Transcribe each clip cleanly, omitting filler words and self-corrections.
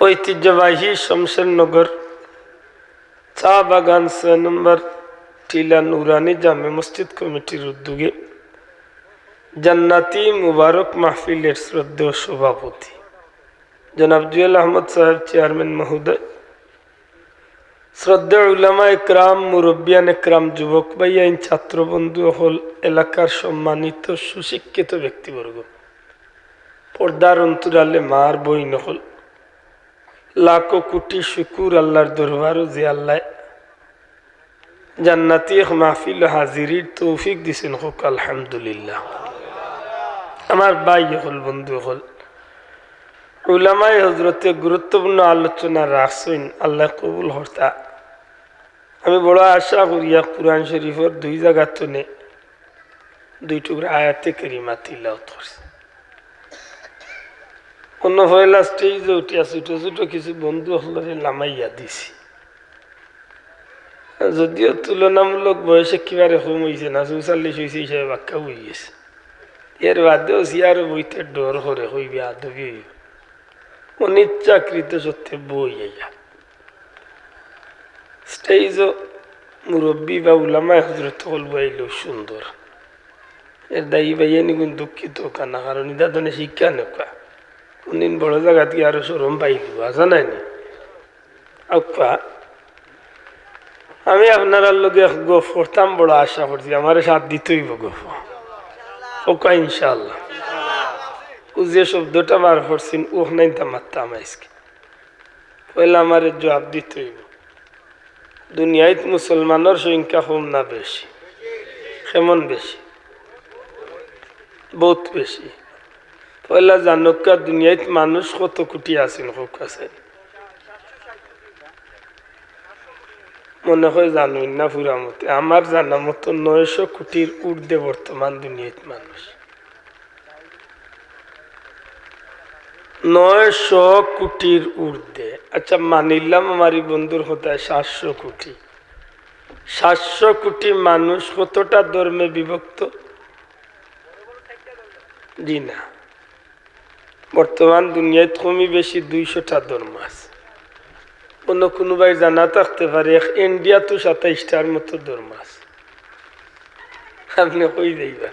ঐতিহ্যবাহী শমশেরনগর চা বাগান ৬ নম্বর টিলা নুরানি জামে মসজিদ কমিটির উদ্যোগে জান্নাতি মুবারক মাহফিলের শ্রদ্ধেয় সভাপতি জনাব জুয়েল আহমদ সাহেব চেয়ারম্যান মহোদয়, শ্রদ্ধেয় উলামা একরাম, মুরব্বিয়ান একরাম, যুবক ভাইয়াইন, ছাত্র বন্ধু হল, এলাকার সম্মানিত সুশিক্ষিত ব্যক্তিবর্গ, পর্দার অন্তরালে মার বই নহল, লাখো কোটি শুকুর আল্লাহর দরবার যে আল্লাহ জান্নাতি এক মাহফিল হাজিরির তৌফিক দিছেন হোক আলহামদুলিল্লাহ। আমার ভাই হল, বন্ধু হল, উলামায়ে হজরতে গুরুত্বপূর্ণ আলোচনা রাখছেন, আল্লাহ কবুল হর্তা। আমি বড় আশা করিয়া কুরআন শরীফের 2 জায়গা তনে 2 টুকরা আয়াতে কারিমা তিলাওয়াত করছি। অন্য পয়লা স্টেজে উঠিয়া ছোট ছোট কিছু বন্ধু হলরে নামাইয়া দিছি, যদিও তুলনামূলক বয়সে কিবারে কম হয়েছে না, 44 হয়েছে হিসাবে বাক্কা হয়ে গেছে। এর বাদেও সিয়ারও বইতে ডর করে হইবে আদবি হইবে, অনিচ্ছাকৃত সত্যি বই আইয়া স্টেজও মুরব্বী বা উলামায়ে হজরত হল বইলেও সুন্দর। এর দায়ী ভাইয়া নিগুণ দুঃখিত কানা, কারণ ইদাদনে শিক্ষা নেকা কোনদিন বড় জায়গা থেকে আরো সরম পাইল আসা নাইনি। আপ্পা আমি আপনার লগে গফ করতাম, বড় আশা করছি আমার সাথ দিতেই গফ ওকা ইনশাআল্লাহ। ও যে শব্দটা বার করছেন ও নাই মারতাম আজকে, পয়লা আমার জবাব দিতেই। দুনিয়ায় মুসলমানের সংখ্যা কম না বেশি? কেমন বেশি? বহুত বেশি। পয়লা জানকা দুনিয়ায় মানুষ কত কোটি আছেন হোক আছেন? মনে হয় জানুন না পুরা মতে, আমার জানা মতো 900 কোটির ঊর্ধ্বে বর্তমান দুনিয়ায় মানুষ। 900 কোটির ঊর্ধ্বে। আচ্ছা মানিলাম আমারই বন্ধুর কথায় 700 কোটি। 700 কোটি মানুষ কতটা ধর্মে বিভক্ত? জি না, বর্তমান দুনিয়ায় কমই বেশি 200টা ধর্ম আছে। অন্য কোনো ভাই জানা থাকতে পারে ইন্ডিয়া তো 27টার মতো ধর্ম আছে, আপনি কই যাইবা?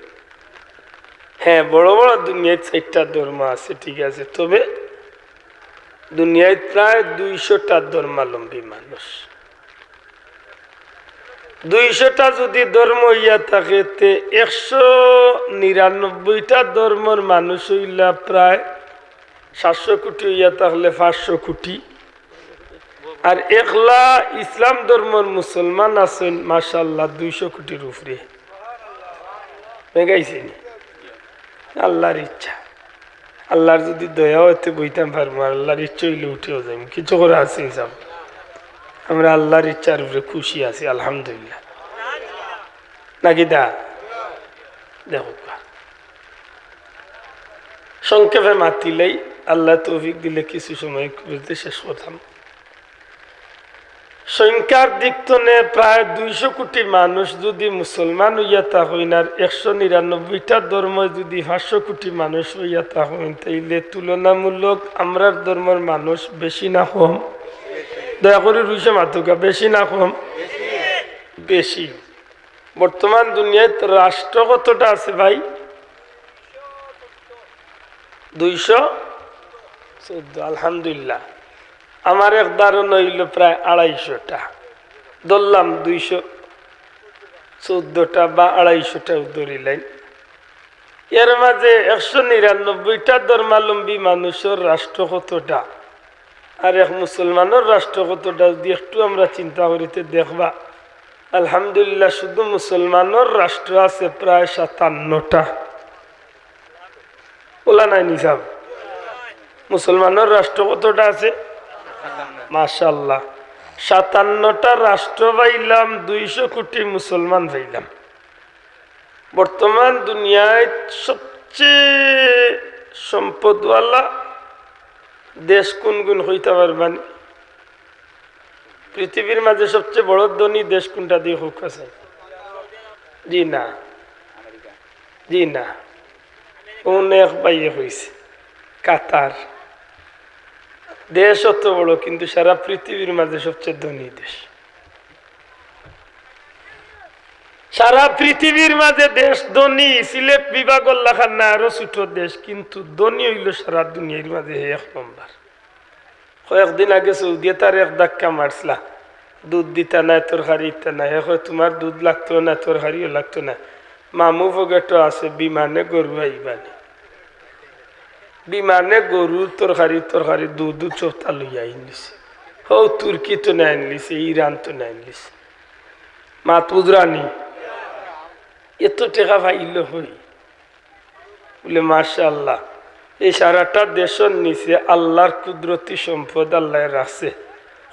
হ্যাঁ, বড় বড় দুনিয়ায় 4টা ধর্ম আছে, ঠিক আছে, তবে দুনিয়ায় প্রায় 200টা ধর্মাবলম্বী মানুষ। 200টা যদি ধর্ম হইয়া থাকে তে 199টা ধর্মের মানুষ হইলা প্রায় 700 কোটি হইয়া থাকলে 500 কোটি। আর একলা ইসলাম ধর্মের মুসলমান আছেন মাশাআল্লাহ 200 কোটির উপরে। মেগাইছেন আল্লাহর ইচ্ছা, আল্লাহর যদি দয়া হইতে বইতাম পারবো, আল্লাহর ইচ্ছা হইলে উঠেও যাই, কিছু করে আছে হিসাব। আমরা আল্লাহর ইচ্ছার উপরে খুশি আছি আলহামদুলিল্লাহ, নাকি দা? দেখো সংক্ষেপে মাতিলেই আল্লাহ তৌফিক দিলে কিছু সময় বুঝতে শেষ করতাম। সংখ্যার দিক তনে প্রায় 200 কোটি মানুষ যদি মুসলমান হইয়া তা হইন, আর 199টা ধর্ম যদি 500 কোটি মানুষ হইয়া তা হইন, তাইলে তুলনামূলক আমরার ধর্মের মানুষ বেশি না কম? দয়া করে রুইসে মাতুকা, বেশি না কম? বেশি। বর্তমান দুনিয়ায় রাষ্ট্র কতটা আছে ভাই? 214। আলহামদুলিল্লাহ। আমার এক ধারণ হইল প্রায় 250টা, ধরলাম 214টা বা 250টা ধরিলেন। এর মাঝে 199টা ধর্মাবলম্বী মানুষের রাষ্ট্র কতটা, আর এক মুসলমানের রাষ্ট্র কতটা, যদি একটু আমরা চিন্তা করিতে দেখবা আলহামদুলিল্লাহ শুধু মুসলমানের রাষ্ট্র আছে প্রায় 57টা। বলা নাই নিসাব? মুসলমানের রাষ্ট্র কতটা আছে? মাশাআল্লাহ, 57টা রাষ্ট্র পাইলাম, 200 কোটি মুসলমান পাইলাম। বর্তমান দুনিয়ায় সবচেয়ে সম্পদওয়ালা দেশ কোন গুণ হইতে পারবেন? পৃথিবীর মাঝে সবচেয়ে বড় ধনী দেশ কোনটা দিয়ে হোক আছে? জি না, জি না, অনেক বাইয়ে হয়েছে কাতার। দেশ অত বড় কিন্তু সারা পৃথিবীর মাঝে সবচেয়ে ধনী দেশ। সারা পৃথিবীর মাঝে দেশ ধনী, সিলেট বিভাগ না আরো ছোট দেশ, কিন্তু ধনী হইল সারা দুনিয়ার মাঝে এক নম্বর। কয়েকদিন আগে সৌদিয়ে তার এক ধাক্কা মারছিলা, দুধ দিতা নাই, তরকারি দিতা নাই। এখন তোমার দুধ লাগতো না, তরকারিও লাগতো না, মামু ফগেটো আছে, বিমানে গরু আইবানি, বিমানে গরু তরকারি দুধ চোখটা লইয়া আইনিছে। হো তুর্কি তো নাই আনলিছে, ইরান তো নাই আনলিছে, মাত উজরানি এত টাকা পাইল হই বলে মাশাআল্লাহ। এই সারাটা দেশের নিচে আল্লাহর কুদরতি সম্পদ আল্লাহ রাখছে,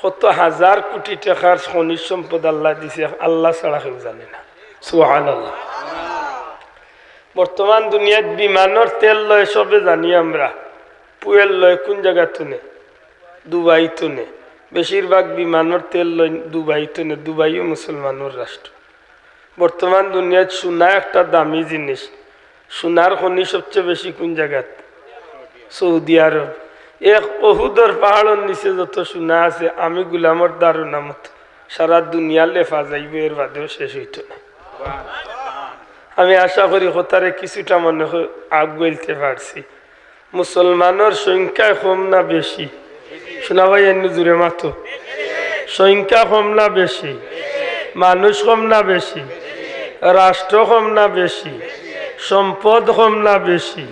কত হাজার কোটি টাকার খনিজ সম্পদ আল্লাহ দিছে, আল্লাহ ছাড়া কেউ জানে না। সুবহানাল্লাহ। বর্তমান দুনিয়াত বিমানের তেল লয় সবে জানি আমরা, পুয়েল লয় কোন জায়গা তুনে, দুবাই তুনে, বেশিরভাগ বিমানের তেল লয় দুবাই তুনে। দুবাইও মুসলমানের রাষ্ট্র। বর্তমান দুনিয়াত সোনা একটা দামি জিনিস, সোনার খনি সবচেয়ে বেশি কোন জায়গাত? সৌদি আরব। এক অহুদর পাহাড়ের নিচে যত সোনা আছে, আমি গুলামর ধারণা মতো সারা দুনিয়া লেফা যাইব, এর বাদেও শেষ হইত না। আমি আশা করি হতারে কিছুটা মনে হয় আগুয়াইতে পারছি। মুসলমানের সংখ্যা কম না বেশি? শোনা ভাই এমনি জুড়ে মাতো, সংখ্যা কম না বেশি? মানুষ কম না বেশি? রাষ্ট্র কম না বেশি? সম্পদ কম না বেশি?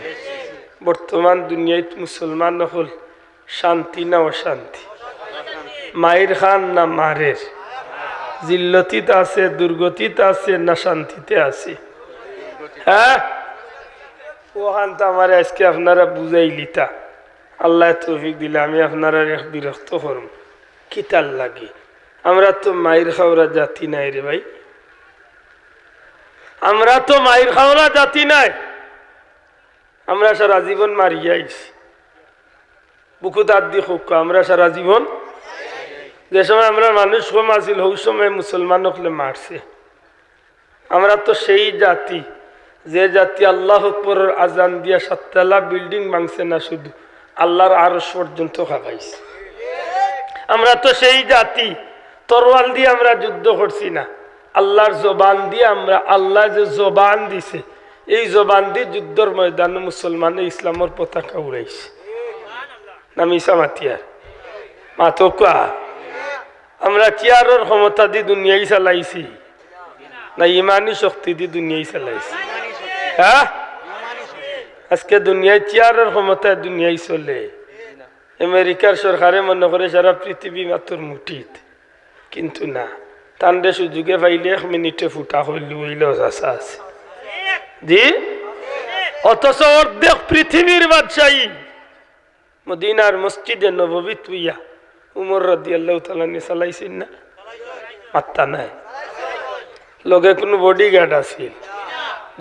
বর্তমান দুনিয়ায় মুসলমান হল শান্তি না অশান্তি? মায়ের খান না মারের? জিল্লতিত আছে, দুর্গতিত আছে না শান্তিতে আছে? হ্যাঁ, ওখান তো আমার আজকে আপনারা বুঝাই লিতা, আল্লাহ তৌফিক দিলে আমি আপনারা বিরক্ত করব কি তার লাগে। আমরা তো মায়ের খাওয়া জাতি নাই রে ভাই, আমরা তো মায়ের খাওয়া জাতি নাই। আমরা সারা জীবন মারি যাইছি, বুকু দাঁত দিয়ে খুব, আমরা সারা জীবন যে সময় আমরা মানুষ কম আছিল, ওই সময় মুসলমান হলে মারছে। আমরা তো সেই জাতি যে জাতি আল্লাহ আকবরের আজান দিয়া 7 তলা বিল্ডিং ভাঙছে না, শুধু আল্লাহর আরশ পর্যন্ত খাবাইছে। আমরা তো সেই জাতি তরোয়াল দিয়ে আমরা যুদ্ধ করছি না, আল্লাহর জবান দিয়ে আমরা, আল্লাহ যে জবান দিছে এই জবান দিয়ে যুদ্ধর ময়দানে মুসলমানে ইসলামের পতাকা উড়াইছে। না মিশা মাতিয়ার মাতকা? আমরা চেয়ারের ক্ষমতা দিয়ে দুনিয়ায় চালাইছি না ইমানি শক্তি দিয়ে দুনিয়ায় চালাইছি? হ্যাঁ, আজকে দুনিয়ায় চেয়ারের ক্ষমতায় দুনিয়ায় চলে। আমেরিকার সরকারে মনে করে সারা পৃথিবী মাত্র মুঠিত, কিন্তু না, তান্ডে সুযোগে পাইলে 1 মিনিটে ফুটা হইল হইল আছে জি। অথচ অর্ধেক পৃথিবীর বাদশাহী মদিনার মসজিদে নববী তুইয়া উমর রাদিয়াল্লাহু তাআলা নি চালাইছেন না? মাত্তা নাই, লগে কোনো বডিগার্ড আছিল?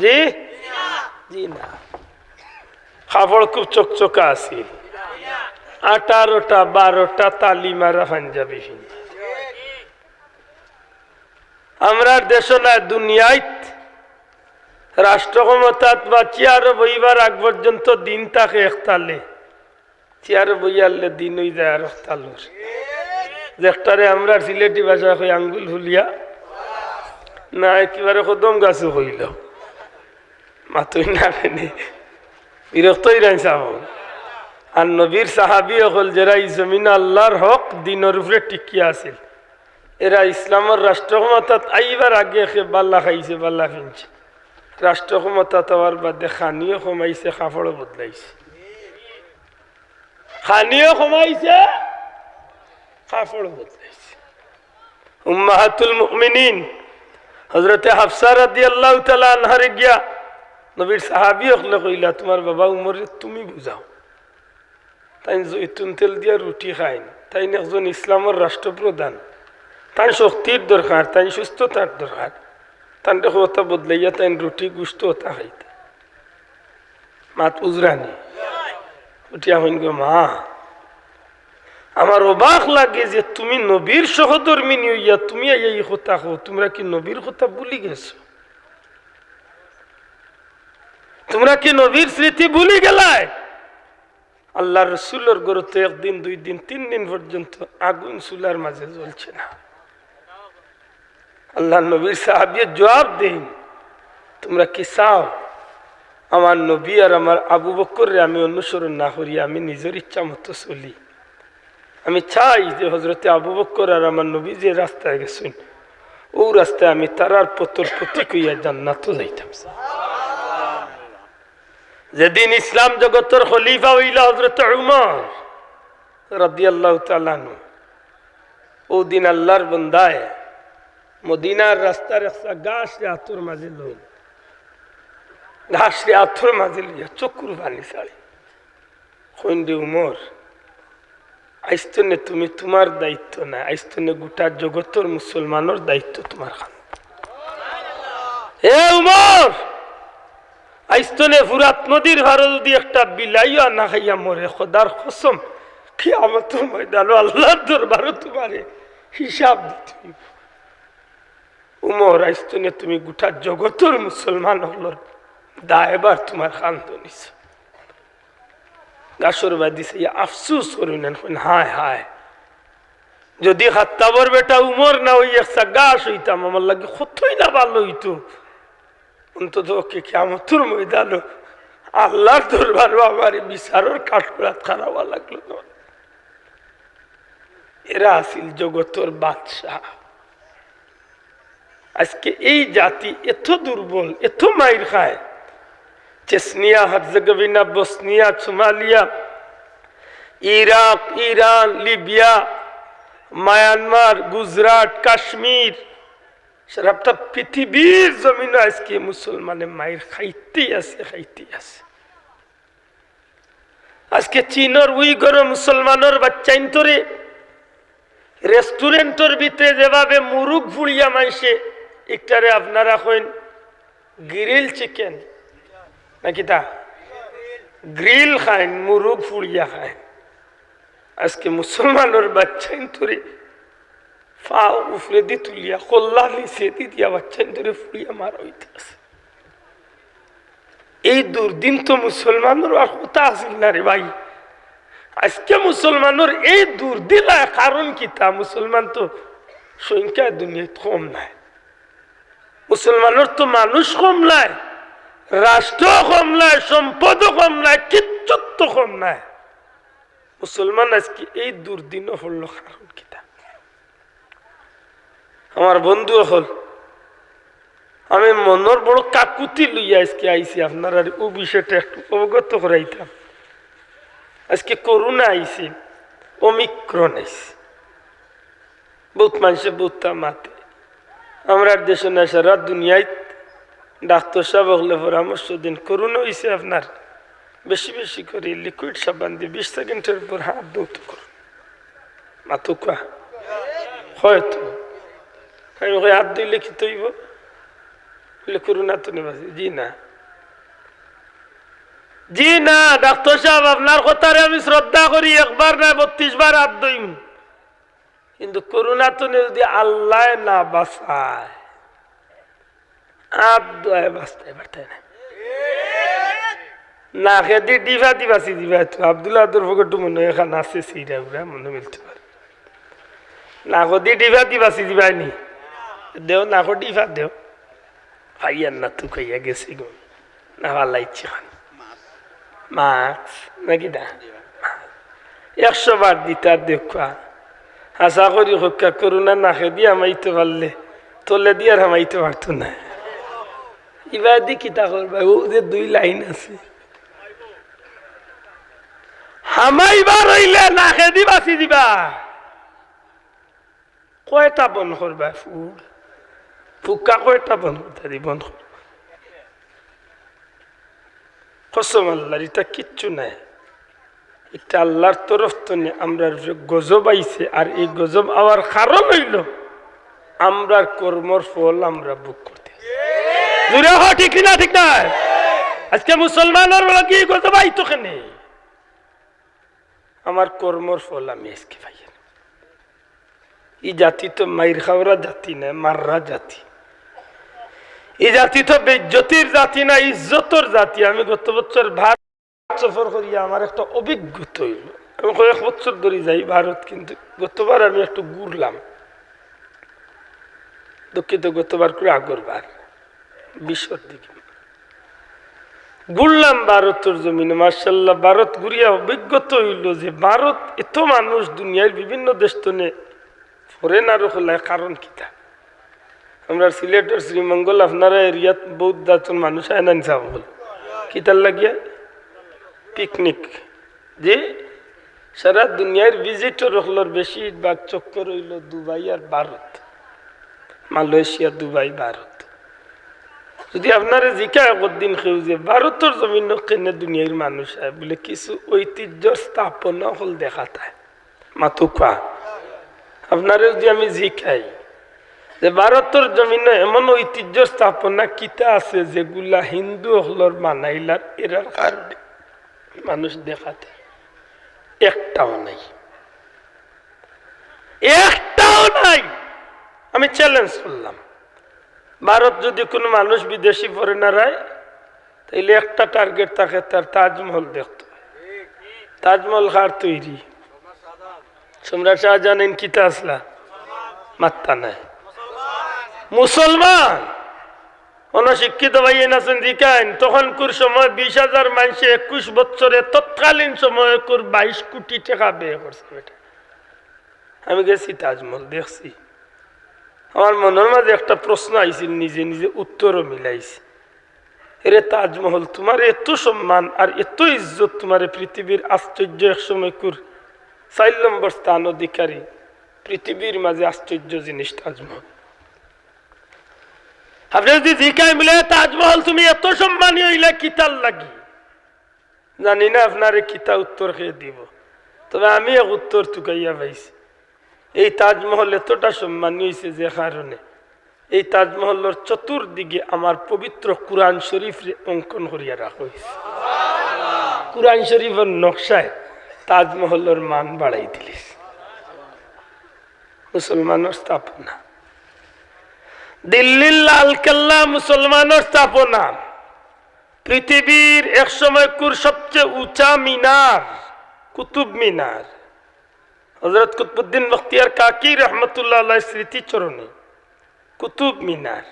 জি জি না। কাপড় খুব চকচকা আছিল, 18টা 12টা তালি মারা পাঞ্জাবি। আমরা দেশ না দুনিয়ায় রাষ্ট্র ক্ষমতাত বা চেয়ারে বইবার আগ পর্যন্ত দিন থাকে একতালে, চেয়ারে বইয়ালে দিন হয়ে যায় আর একতালোর। যেটারে আমরা সিলেটি ভাষা কই আঙ্গুল ফুলিয়া না, একেবারে কদম গাছও হইল মাতই না, বিরক্তই রাই চাব। আর নবীর সাহাবি হল যারা এই জমিন আল্লাহর হক দিনের উপরে টিকিয়া আছিল, এরা ইসলামের রাষ্ট্র ক্ষমতাত আইবার আগে বাল্লা খাইছে, বাল্লা ফিনছে। রাষ্ট্র ক্ষমতা হওয়ার বাদে খানিও কমাইছে, কাপড়ও বদলাইছে। খানিও কমাইছে, কাপড়ও বদলাইছে। উম্মাহাতুল মুমিনিন হযরতে হাফসা রাদিয়াল্লাহু তাআলা আনহারে গিয়া নবীর সাহাবী হলে কইলা, তোমার বাবা উমরে তুমি বুঝাও। তাই জৈতুন তেল দিয়া রুটি খাইন, তাই একজন ইসলামের রাষ্ট্রপ্রধান, তাই শক্তির দরকার, তাই সুস্থতার দরকার, তান কথা বদলাইয়া তাই রুটি গুস্ত হতা খাইতে। মাত উজরানি উঠিয়া হইন গো, মা আমার অবাক লাগে যে তুমি নবীর সহধর্মিনী হইয়া তুমি এই কথা কো, তোমরা কি নবীর কথা ভুলি গেছো? তোমরা কি নবীর স্মৃতি ভুলি গেলাই? আল্লাহ রসুলের গরুতে একদিন 2 দিন 3 দিন পর্যন্ত আগুন চুলার মাঝে জ্বলছে না। আল্লাহ নবীর সাহাবী জবাব দেন, তোমরা কি চাও আমার নবী আর আমার আবু বকররে আমি অনুসরণ না করি, আমি নিজের ইচ্ছা মতো চলি? আমি চাই যে হযরতে আবু বকর আর আমার নবী যে রাস্তায় গেছেন ও রাস্তায় আমি তারার পতর প্রতীক হইয়া জান্নাতে যাইতাম। যেদিন ইসলাম জগতের খলিফা হইল হযরত উমর রাদিয়াল্লাহু তাআলা আনহু, ও দিন আল্লাহর বান্দায় মদিনার রাস্তার একটা গাছ রে আতর মাঝে লইল, ঘাস রে আতর মাঝে লইয়া চকুর পানি ছাড়ি কইন্ডে উমর, আইস্তনে তুমি তোমার দায়িত্ব না, আইস্তনে গোটা জগতের মুসলমানের দায়িত্ব তোমার খান। হে উমর, আইস্তনে ফুরাত নদীর ভার যদি একটা বিলাইয়া না খাইয়া মরে, খোদার কসম কিয়ামতের ময়দানে আল্লাহর দরবারে তোমারে হিসাব দিতে হইব। উমর, আইস্তনে তুমি গোটা জগতের মুসলমান হলর দায়বার তোমার খান্দ নিছ। গাছরবাদী সে আফসুস করিলেন, হায় হায় যদি খাত্তাবর বেটা উমর না ওই একটা গাছ হইতাম আমার লাগে কতই না ভালো হইতো, অন্তত ওকে কিয়ামতের ময়দানে আল্লাহর দরবার আমার বিচারের কাঠগড়াত খারাপ লাগলো না। এরা আসিল জগতের বাদশাহ। আজকে এই জাতি এত দুর্বল, এত মাইর খায়, Chechnya, Herzegovina, Bosnia, Somalia, Iraq, Iran, Libya, Myanmar, Gujarat, Kashmir, সারাটা পৃথিবীর জমিনে আজকে মুসলমানে মায়ের খাইতেই আছে, খাইতেই আছে। আজকে চীনের উইগর মুসলমানের বাচ্চাইন তোরে রেস্টুরেন্টের ভিতরে যেভাবে মুরুগ ফুড়িয়া মাইছে, একটারে আপনারা কইন গ্রিল চিকেন নাকি তা গ্রিল খাইন, মুরুগ ফুড়িয়া খায়। আজকে মুসলমানের বাচ্চাইন তোরে ফা উফরে দি তুলিয়া কল্লা নিচে দি দিয়া বাচ্চাইন তোরে ফুড়িয়া মারা হইতে আছে। এই দুর্দিন তো মুসলমানের আর কথা আসিল না রে ভাই। আজকে মুসলমানের এই দুর্দিলা কারণ কি? তা মুসলমান তো সংখ্যা দুনিয়ায় কম নাই, মুসলমানের তো মানুষ কম নাই, রাষ্ট্র কম নাই, সম্পদ কম নাই, কিচ্ছু তো কম নাই। মুসলমান আজকে এই দুর্দিন হল কারণ কি? তা আমার বন্ধু হল, আমি মনের বড় কাকুতি লইয়া আজকে আইসি আপনারা ও বিষয়টা একটু অবগত করাইতাম। আজকে করোনা আইসি, ওমিক্রন আইসি, বহুত মানুষে বহুতটা মাতে। আমরা দেশে না সারা দুনিয়ায় ডাক্তার সাহেব হলে পরামর্শ দিন, করোনা হয়েছে আপনার বেশি বেশি করে লিকুইড সাবান দিয়ে 20 সেকেন্ডের উপর হাত ধৌত করুন। মাতো কোয়া হয়তো হাত ধুইলে কি তৈব করোনা তো নেবাসি? জি না, জি না ডাক্তার সাহেব, আপনার কথারে আমি শ্রদ্ধা করি, একবার না 32 বার হাত ধুইম, কিন্তু করোনা তো যদি আল্লাহ না বাঁচায় হাত ধোয় বাঁচতে পারতে না। না খেদি ডিভা দিবাসি দিবা তো আব্দুল্লাহ দরফকটু মনে হয় এখানে আছে, সিরা উড়া মনে মিলতে পারে। না কদি ডিভা দিবাসি দিবাইনি দেও, না কো ডিভা দেও খাইয়ার না তু খাইয়া গেছি গো না ভাল্লা ইচ্ছে খান মাছ নাকি দা 100 বার দিতা দেখা আশা করি হকা করোনা না খেদি আমাইতে পারলে তোলে দিয়ে আর আমাইতে পারতো না। এবার দি কিতা করবা, ও যে 2 লাইন আছে হামাইবার হইলে না খেদি বাঁচি দিবা, কয়টা বন করবা? ফুকা কয়টা বন করতে দি বন করবা? কসম আল্লাহর, এটা কিচ্ছু নাই, এটা আল্লাহর তরফ থেকে আমরা গজব আইছে। আর এই গজব আওয়ার কারণ হইল আমরার কর্মর ফল আমরা ভোগ করতে। ঠিক না? ঠিক না? আজকে মুসলমানের কি গজব আইতো কেনে? আমার কর্মর ফল আমি আজকে পাই। এই জাতি তো মাইর খাওয়া জাতি না, মাররা জাতি। এই জাতি তো বেজ্জতির জাতি না, ইজ্জতর জাতি। আমি গত বছর ভাত সফর করিয়া আমার একটা অভিজ্ঞতা হইল। আমি কয়েক বছর ধরে যাই ভারত, কিন্তু গতবার আমি একটু ঘুরলাম, দুঃখিত, গতবার করে আগরবার বিশ্বর দিকে ঘুরলাম ভারতের জমিনে। মার্শাল্লাহ, ভারত ঘুরিয়া অভিজ্ঞতা হইল যে ভারত এত মানুষ দুনিয়ার বিভিন্ন দেশ তনে ফরেনার হলায় কারণ কিতা। আমরা সিলেটের শ্রীমঙ্গল আপনারা এরিয়াত বহুত দাঁতন মানুষ আয়নান চাব বল কিতার লাগিয়া পিকনিক, যে সারা দুনিয়ার ভিজিটর হলোর বেশিরভাগ চক্কর হইল দুবাই আর ভারত, মালয়েশিয়া, দুবাই, ভারত। যদি আপনারা জিকা একদিন খেউ যে ভারতের জমিন কেনে দুনিয়ার মানুষ আয় বলে কিছু ঐতিহ্যর স্থাপনা হল দেখাতায় মাতুকা। আপনারা যদি আমি জিকাই যে ভারতের জমিনে এমন ঐতিহ্য স্থাপনা কিতা আছে যেগুলা হিন্দু হলর মানাইলার এরার কারণে মানুষ দেখাতে, একটাও নাই, একটাও নাই। আমি চ্যালেঞ্জ করলাম, ভারত যদি কোনো মানুষ বিদেশি ফরেনার হয় তাইলে একটা টার্গেট থাকে, তার তাজমহল দেখতো। তাজমহল কার তৈরি? সম্রাট শাহজাহান কিতা আসলা মাত্তা নাই, মুসলমান। অনশিক্ষিত ভাই আছেন দিকাইন তখনকার সময় 20,000 মানুষে 21 বছরে তৎকালীন সময় 22 কোটি টাকা ব্যয় করছে। বেটা আমি গেছি তাজমহল দেখছি, আমার মনের মাঝে একটা প্রশ্ন আইছিল, নিজে নিজে উত্তরও মিলাইছি। এরে তাজমহল, তোমার এত সম্মান আর এত ইজ্জত, তোমার পৃথিবীর আশ্চর্য এক সময় 4 নম্বর স্থান অধিকারী, পৃথিবীর মাঝে আশ্চর্য জিনিস তাজমহল। আপনি যদি জিজ্ঞাসা মিলে তাজমহল তুমি এত সম্মানী হইলে কিতার লাগি, জানি না আপনারে কিতা উত্তর খেয়ে দিব, তবে আমি এক উত্তর টুকাইয়া পাইছি। এই তাজমহল এতটা সম্মানী হয়েছে যে কারণে এই তাজমহলের চতুর্দিকে আমার পবিত্র কুরআন শরীফ অঙ্কন করিয়া রাখা হয়েছে। কুরআন শরীফের নকশায় তাজমহলের মান বাড়াই দিলিস। মুসলমানের স্থাপনা, দিল্লির লালকেল্লা মুসলমানের স্থাপনা, পৃথিবীর এক সময় সবচেয়ে উঁচা মিনার কুতুব মিনার, হযরত কুতুবউদ্দিন বখতিয়ার কাকি রহমতুল্লাহ আলাইহির স্মৃতিচরণে কুতুব মিনার।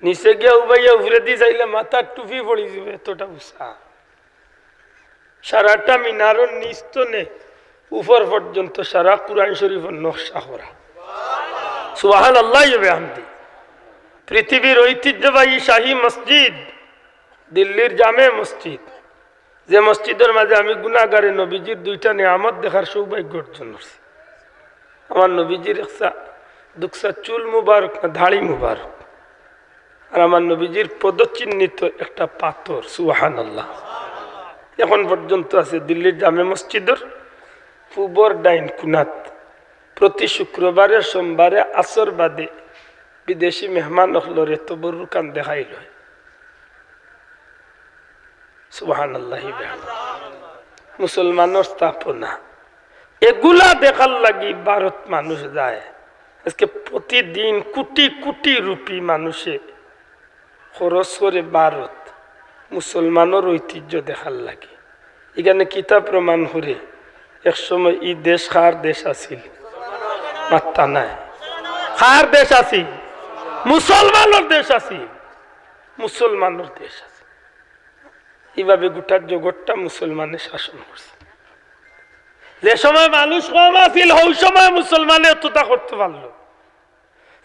নিচে গিয়া উবাইয়া উফরে দিয়ে চাইলে মাথার টুপি পড়ি যাবে, এতটা উঁচা। সারাটা মিনারের নিচ তনে উপর পর্যন্ত সারা কুরআন শরীফের নকশা করা। সুবহানাল্লাহ বিহামদি। পৃথিবীর ঐতিহ্যবাহী শাহী মসজিদ দিল্লির জামে মসজিদ, যে মসজিদের মাঝে আমি গুনাহগারে নবীজির 2টা নিয়ামত দেখার সৌভাগ্য অর্জন করছি। আমার নবীজির একটা দুকসা চুল মুবারক না ধাড়ি মুবারক, আর আমার নবীজির পদচিহ্নিত একটা পাথর। সুবহানাল্লাহ। এখন পর্যন্ত আছে দিল্লির জামে মসজিদের পূবর ডাইন কুনাত। প্রতি শুক্রবারে সোমবারে আসর বাদে বিদেশি মেহমান হলরে তবরুকান দেখাইল। সুবহানাল্লাহ। মুসলমানের স্থাপনা এগুলা দেখার লাগি ভারত মানুষ যায়। আজকে প্রতিদিন কোটি কোটি রুপি মানুষে খরচ করে ভারত মুসলমানের ঐতিহ্য দেখার লাগে। এখানে কিতাব প্রমাণ করে এক সময় এই দেশ কার দেশ আছিল? মাত্তা নাই। কার দেশ আছিল? মুসলমানের দেশ আছিল, মুসলমানের দেশ আছে। এইভাবে গোটা জগৎটা মুসলমানের শাসন করছে। যে সময় মানুষ কম আছিল ওই সময় মুসলমানে এতটা করতে পারলো।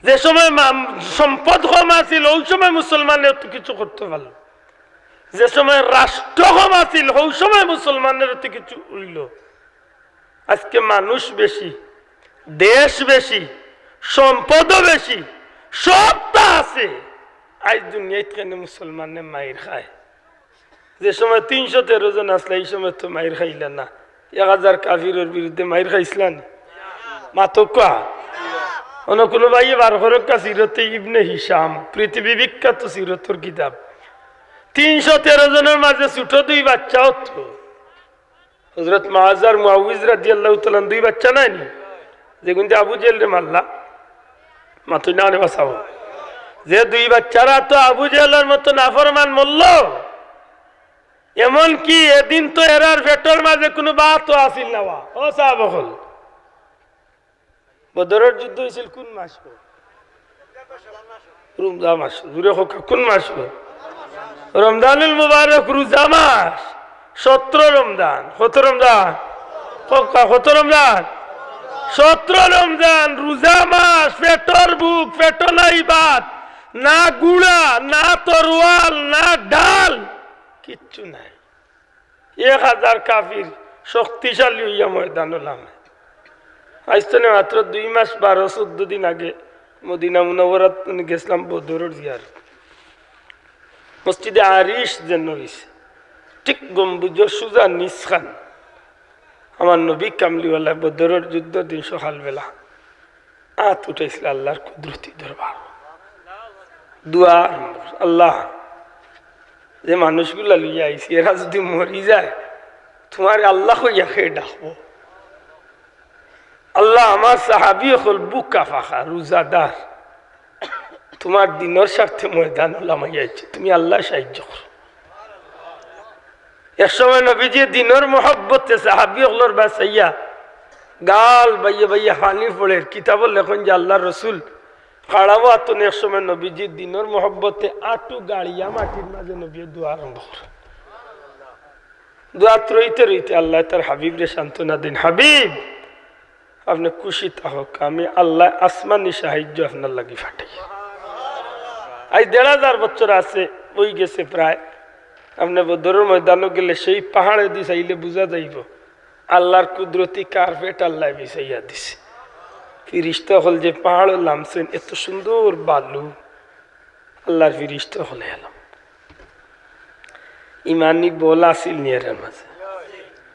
যে সময় সম্পদ কম আছিল ওই সময় মুসলমানে এত কিছু করতে পারলো। যে সময় রাষ্ট্র কম আছিল ওই সময় মুসলমানের এত কিছু হইল। আজকে মানুষ বেশি, দেশ বেশি, সম্পদও বেশি, সবটা আছে। আজ দুনিয়ায় কেন মুসলমানে মাইর খায়? যে সময় 313 জন আসলে এই সময় তো মাইর খাইলা না। 1000 কাফিরের বিরুদ্ধে মাইর খাইছিলেন মাতকা অন্য কোনো ভাই বার খরক্কা সিরতে ইবনে হিসাম, পৃথিবী বিখ্যাত সিরতর কিতাব। 313 জনের মাঝে ছোট 2 বাচ্চা হতো। হযরত মুআয আর মুআউযিজ রাদিয়াল্লাহু তাআলা 2 বাচ্চা নাইনি, যেগুন আবু জেহেল রে মারলা মাতুই না বাঁচাও। যে 2 বাচ্চারা তো আবু জেহেলের মতো নাফরমান মরল, এমন কি এদিন তো এরার পেটর মাঝে কোনো বাতও আসিল না ও সাহাব হল বদরের যুদ্ধ হয়েছিল কোন মাস রমজান মাস জুড়ে হোক কোন মাস রমজানুল মুবারক রোজা মাস 17 রমজান কত রমজান কত রমজান 17 রমজান রোজা মাস পেটর বুক পেটো নাই ভাত না গুড়া না তরোয়াল না ডাল কিচ্ছু নাই 1000 কাফির শক্তিশালী হইয়া ময়দান নামে আজ তো মাত্র 2 মাস 12-14 দিন আগে মদিনা মুনাওয়ারাত গেছিলাম বদরের জিয়ারত মসজিদে আরিশ যেন হইছে ঠিক গম্বুজের সুজা নিসখান আমার নবী কামলিওয়ালা বদরের যুদ্ধ দিন সকালবেলা আত উঠেছিল আল্লাহর কুদরতি দরবার দুয়া আল্লাহ যে মানুষগুলা লইয়া আইছি এরা যদি মরি যায় তোমার আল্লাহ হইয়া খেয়ে ডাকবো আল্লাহ আমার সাহাবি হল বুকা ফাঁকা রোজাদার তোমার দিনের স্বার্থে ময়দান লামাইয়াছে তুমি আল্লাহ সাহায্য করো এক সময় নবীজি দিনের মহব্বতে সাহাবি হলর বাসাইয়া গাল বাইয়া বাইয়া হানি পড়ে কিতাব লেখন যে আল্লাহ রসুল খাড়াবো আতন এক সময় নবীজি দিনের মহব্বতে আটু গাড়িয়া মাটির মাঝে নবী দোয়া আরম্ভ করে দোয়া রইতে রইতে আল্লাহ তার হাবিব রে সান্ত্বনা দিন হাবিব আপনি খুশি থাক আমি আল্লাহ আসমানি সাহায্য আপনার লাগি ফাটাই আজ 1500 বছর আছে ওই গেছে প্রায় আপনি বদরের ময়দানে গেলে সেই পাহাড়ে দি চাইলে বুঝা যাইব আল্লাহর কুদরতি কার্পেট আল্লাহ বিছাইয়া দিছে ফিরিস্তা হল যে পাহাড় নামছেন এত সুন্দর বালু আল্লাহর ফিরিস্তা হলে এলাম ইমানি বল আসিল নিয়ে মাঝে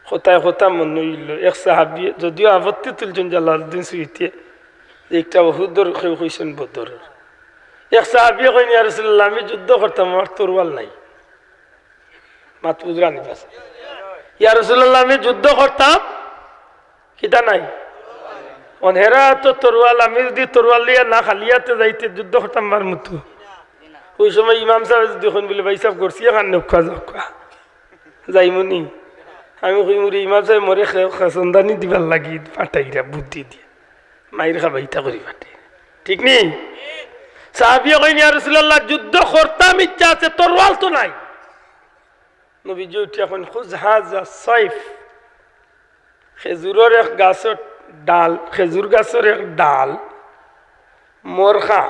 হতায় হতা মনে হইল এক সাহাবি যদিও আপত্তি তুলছেন জালালউদ্দিন সুইতে যে একটা বহুদর হয়েছেন বদরের এক সাহাবি কইনি ইয়া রাসূলুল্লাহ আমি যুদ্ধ করতাম আমার তরোয়াল নাই মাত বুঝরানি পাশে ইয়া রাসূলুল্লাহ আমি যুদ্ধ করতাম কিটা নাই অনহেরা তো তরোয়াল আমি যদি তরোয়াল লিয়া না খালিয়াতে যাইতে যুদ্ধ করতাম আমার মতো ওই সময় ইমাম সাহেব দেখুন বলে ভাই সাহেব করছি এখান নৌকা যাওয়া যাইমনি আমি কইমুরি ইমাম সাহেব মরে সন্ধানি দিবার লাগি পাঠাইরা বুদ্ধি দিয়ে মাইর খাবাইতা করি পাঠে ঠিক নেই সাহাবিয়া কইনি ইয়া রাসূলুল্লাহ যুদ্ধ করতাম ইচ্ছা আছে তরোয়াল তো নাই নবীজি উঠে এখন খুজ হাজা সাইফ খেজুরের এক গাছের ডাল খেজুর গাছের এক ডাল মরখা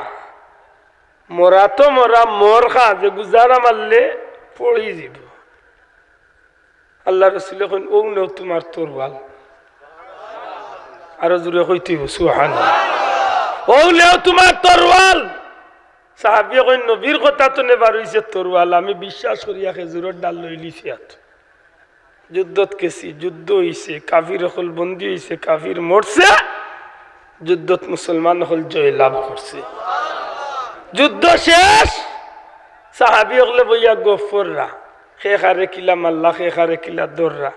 মরা তো মরা মরখা যে গুজারা মারলে পড়ি যাব আল্লাহ রাসূল কইন ও নেও তোমার তরোয়াল আরো জোরে কইতে সুবহানাল্লাহ ও নেও তোমার তরোয়াল সাহাবী কইন নবীর কথা তো নেবার হইছে তরোয়াল আমি বিশ্বাস করিয়া খেজুরের ডাল লই লিছি আত যুদ্ধত গেছি যুদ্ধ হইছে কাফির হল বন্দী হইছে কাফির মরছে যুদ্ধত মুসলমান হল জয় লাভ করছে যুদ্ধ শেষ সাহাবী হলে বইয়া গফররা খেখারে কিলা মাল্লা খেখারে কিলা দররা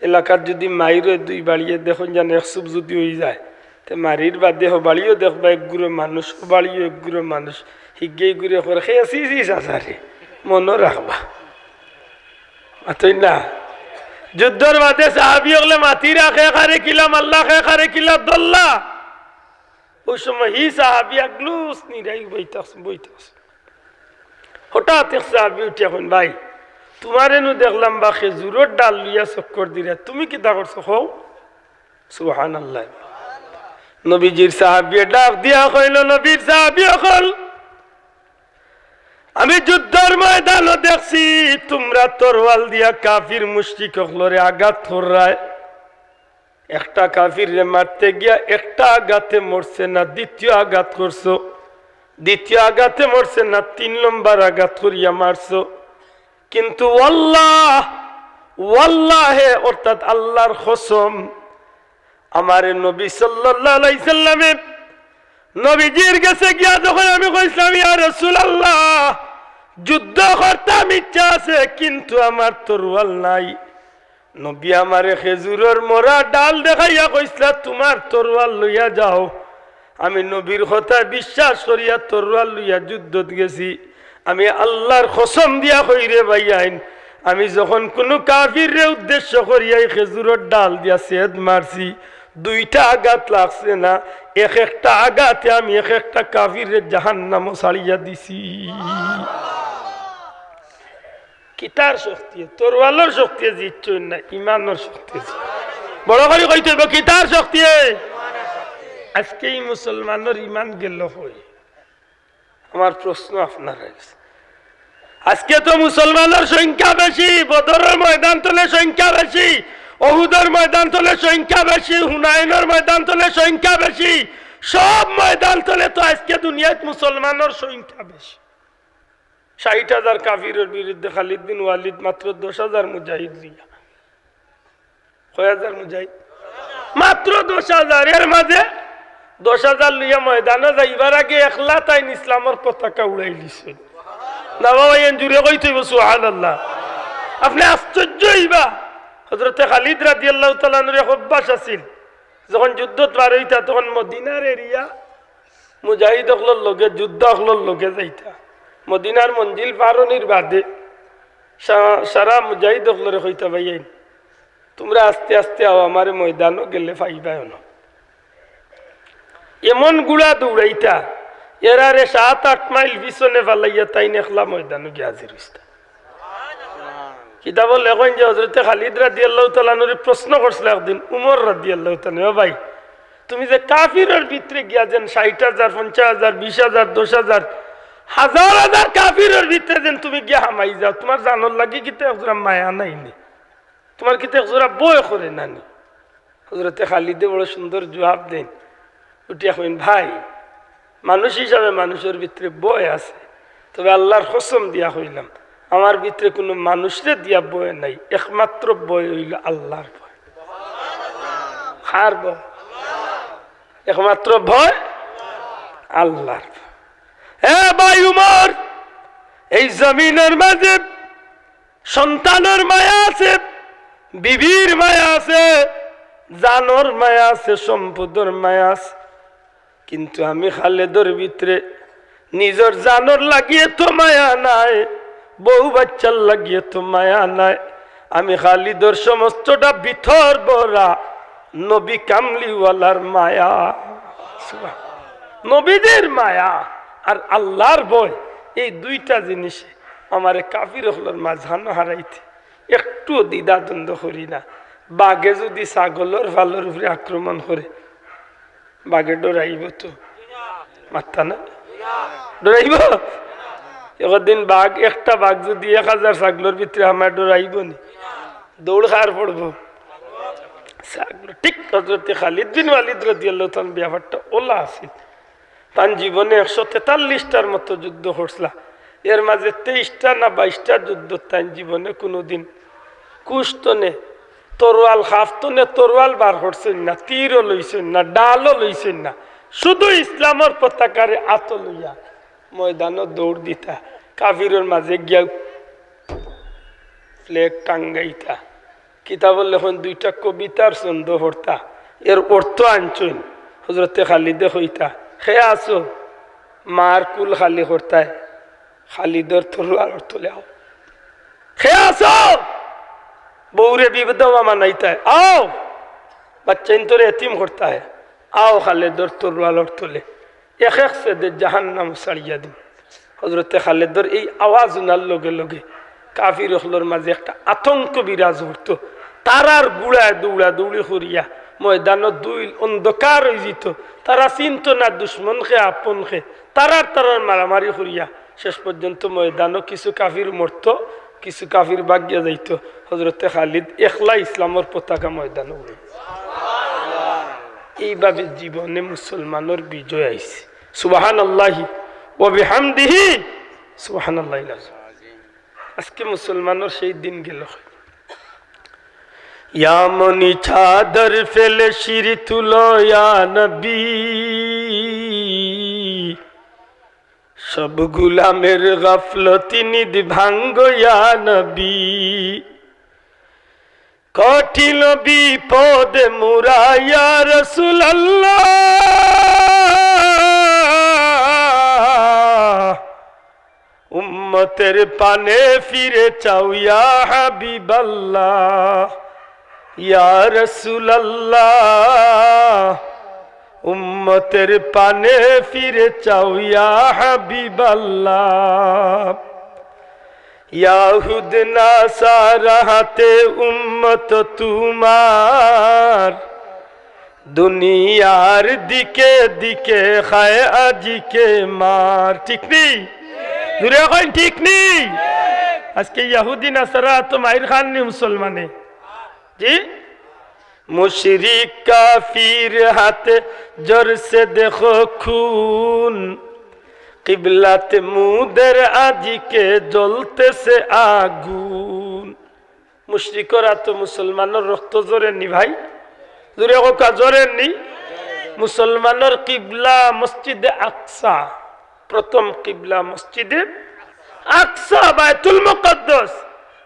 এলাকার যদি মাইরে দুই বাড়িয়ে দেখুন জানে একসুপ যদি হয়ে যায় তো মারির বা দেহ বাড়িও দেখবা একগুলো মানুষ বাড়িও একগুলো মানুষ হিগে ঘুরে করে খেয়ে আসিস আসারে মনে রাখবা মাতই না যুদ্ধর বাদে সাহাবি হলে মাতিরা খেখারে কিলা মাল্লা খেখারে কিলা দল্লা ওই সময় হি সাহাবি আগলুস নিরাই বইতাস হঠাৎ এক সাহাবি উঠে এখন ভাই তোমার এনু দেখলাম বা খেজুরের ডাল লইয়া চক্কর দিলে তুমি কি তা করছো হও সুবহানাল্লাহ নবীজির সাহাবি ডাক দিয়া কইল নবীর সাহাবি হল আমি যুদ্ধের ময়দানে দেখছি তোমরা তরোয়াল দিয়া কাফির মুশরিক হলরে আঘাত করায় একটা কাফির রে মারতে গিয়া একটা আঘাতে মরছে না দ্বিতীয় আঘাত করছো দ্বিতীয় আঘাতে মরছে না 3 নম্বর আঘাত করিয়া মারছো কিন্তু ওয়াল্লাহে অর্থাৎ আল্লাহর কসম আমার নবী সাল্লাল্লাহু আলাইহি সাল্লামে নবীজির কাছে গিয়া যখন আমি কইলাম ইয়া রাসূলুল্লাহ যুদ্ধ করতাম ইচ্ছা আছে কিন্তু আমার তরোয়াল নাই নবী আমারে খেজুরের মোরা ডাল দেখাইয়া কইছলা তোমার তরোয়াল লইয়া যাও আমি নবীর কথা বিশ্বাস করিয়া তরোয়াল লইয়া যুদ্ধত গেছি আমি আল্লাহর কসম দিয়া কইরে ভাইয়াইন আমি যখন কোনো কাফিরে উদ্দেশ্য করিয়া খেজুরের ডাল দিয়া সেদ মারছি, দুইটা আঘাত লাগছে না, এক একটা আঘাতে আমি এক একটা কাফিরের জাহান্নামও ছাড়িয়া দিছি। কিতার শক্তি? তরওয়ালের শক্তি জিতছই না, ইমানের শক্তি। বড় করে কইতে হইব কিতার শক্তি? আজকে এই মুসলমানের ইমান গেল হই। আমার প্রশ্ন আপনার কাছে, আজকে তো মুসলমানের সংখ্যা বেশি, বদরের ময়দান তলে সংখ্যা বেশি, ওহুদের ময়দান তলে সংখ্যা বেশি, হুনাইনের ময়দান তলে সংখ্যা বেশি, সব ময়দান তলে তো আজকে দুনিয়াত মুসলমানের সংখ্যা বেশি। 60,000 কাফিরের বিরুদ্ধে খালিদ বিন ওয়ালিদ মাত্র 10,000 মুজাহিদ লিয়া। কয় হাজার মুজাহিদ? মাত্র 10,000। এর মাঝে 10,000 লিয়া ময়দানে যাইবার আগে একলা তাই ইসলামের পতাকা উড়াই দিছে। না বাবা জুড়ে কই তুই সুবহানাল্লাহ। আপনি আশ্চর্য হইবা, হযরতে খালিদ রাদিয়াল্লাহু তাআলা এর অভ্যাস আছিল, যখন যুদ্ধত বার হইতা তখন মদিনার এরিয়া মুজাহিদ হকলর লগে যুদ্ধ হকলর লগে যাইতা। মদিনার মঞ্জিল পারনির বাদে সারা মুজাহিদ হকলরে কইতা, ভাইয়াই তোমরা আস্তে আস্তে আও, আমার ময়দানও গেলে পাইবাই না। এমন গুড়া দৌড়াইতা, এরারে 7-8 মাইল পিছনে ফালাইয়া তাই নেখলা ময়দানে গিয়ে হাজির হইতা। কিতাব লেখেন যে হযরতে খালিদ রাদিয়াল্লাহু তাআলা নরে প্রশ্ন করছিল একদিন উমর রাদিয়াল্লাহু তাআলা, ও ভাই তুমি যে কাফিরের ভিতরে গিয়া যেন 60,000, 50,000, 20,000, 10,000, হাজার হাজার কাফিরের ভিতরে যেন তুমি গিয়া হামাই যাও, তোমার জানর লাগি কিতে একজোড়া মায়া নাইনি, তোমার কিতে একজোড়া বয় করে নানি? হযরতে খালিদে বড় সুন্দর জবাব দেন, উঠিয়া কইন, ভাই মানুষ হিসাবে মানুষের ভিতরে বয় আছে, তবে আল্লাহর কসম দিয়া হইলাম আমার ভিতরে কোনো মানুষরে দিয়া বয় নাই, একমাত্র বয় হইল আল্লাহর ভয়। কার ভয়? একমাত্র ভয় আল্লাহর ভয়। হে ভাই উমর, এই জমিনের মাঝে সন্তানের মায়া আছে, বিবির মায়া আছে, জানোর মায়া আছে, সম্পদের মায়া আছে, কিন্তু আমি খালেদর ভিতরে নিজের জানোর লাগিয়ে তো মায়া নাই, বউ বাচ্চার লাগিয়ে তো মায়া নাই। আমি খালিদর সমস্তটা ভিতর ভরা নবী কামলিওয়ালার মায়া, নবীদের মায়া আর আল্লাহর ভয়, এই দুইটা জিনিসে আমারে কাফির হলর মাঝখানে হারাইতে একটু দ্বিধা দ্বন্দ্ব করি না। বাঘে যদি ছাগলের ভালোর উপরে আক্রমণ করে, বাঘে ডরাইব তো? মাত্তা না ডরাইব? একদিন বাঘ, একটা বাঘ যদি 1000 ছাগলের ভিতরে আমার ডরাইব নি? দৌড় খার পড়বো ছাগল। ঠিক হযরতে খালিদ বিন ওয়ালিদ রাদিয়াল্লাহু তাআলা ব্যাপারটা ওলা আছিল। তার জীবনে 143টার মতো যুদ্ধ করছিলা, এর মাঝে 23টা না 22টা যুদ্ধ তার জীবনে কোনোদিন কুস্তনে তরোয়াল খাফতনে তরোয়াল বার করছেন না, তীরও লইছেন না, ডালও লইছেন না, শুধু ইসলামের পতাকারে আত লইয়া ময়দানও দৌড় দিতা, কাফিরের মাঝে গিয়া ফ্লেগ টাঙ্গাইতা। কিতাবল লেখন 2টা কবিতার ছন্দ পড়তা, এর অর্থ আনছইন। হযরতে খালিদে কইতা, খে আসো মার কুল খালি করতায়, খালিদর তরোয়াল তুলে আও। খে আসো বউরে বিধবা মানাইতায়, आओ बच्चा इन तोरे यतीम करता है, आओ खालिदर तोरवाल तुले एक एक से दे जहन्नम सड़िया दिन। हजरत खालिदर এই আওয়াজ উনার লগে লগে কাফির হলর মাঝে একটা আতঙ্ক বিরাজ করতো। তারার গুড়ায় দৌড়া দৌড়ি করিয়া ময়দান দুই অন্ধকার হয়ে যেত, তারা চিনত না দুশ্মনকে আপনকে, তারার মারামারি করিয়া শেষ পর্যন্ত ময়দানও কিছু কাফির মরত, কিছু কাফির ভাগিয়া যাইত। হজরতে খালিদ একলা ইসলামের পতাকা ময়দানে উড়ে। এইভাবে জীবনে মুসলমানের বিজয় আইছে। সুবহানাল্লাহি ওয়া বিহামদিহি সুবহানাল্লাহিল আযীম। আজকে মুসলমানের সেই দিন গেল। ইয়া মনি চাদর ফেলে শিরি তুলো ইয়া নবী, সব গুলামের গাফলতি নিদ ভাঙ্গো ইয়া নবী। কঠিন বিপদে মুরা ইয়া রাসূলুল্লাহ, উম্মতের পানে ফিরে চাও ইয়া হাবিবাল্লাহ ইয়া রাসূলুল্লাহ উম্মতের পানে ফিরে চাও ইয়া হাবিবাল্লাহ ইয়াহুদ নাসারা হাতে উম্মত তোমার দুনিয়ার দিকে দিকে খায় আজিকে মার ঠিক নেই দূরে এখন ঠিক নেই আজকে ইয়াহুদি নাসারা তো মাইর খান নি মুসলমানে জি মুশরিক কাফির হাতে জোর সে দেখো খুন কিবলাতে মুদের আজিকে জ্বলতেছে আগুন মুশরিকরা তো মুসলমানের রক্ত জোরে নি ভাই জোরে কোকা জোরে নি মুসলমানের কিবলা মসজিদে আকসা প্রথম কিবলা মসজিদে আকসা বাইতুল মুকদ্দাস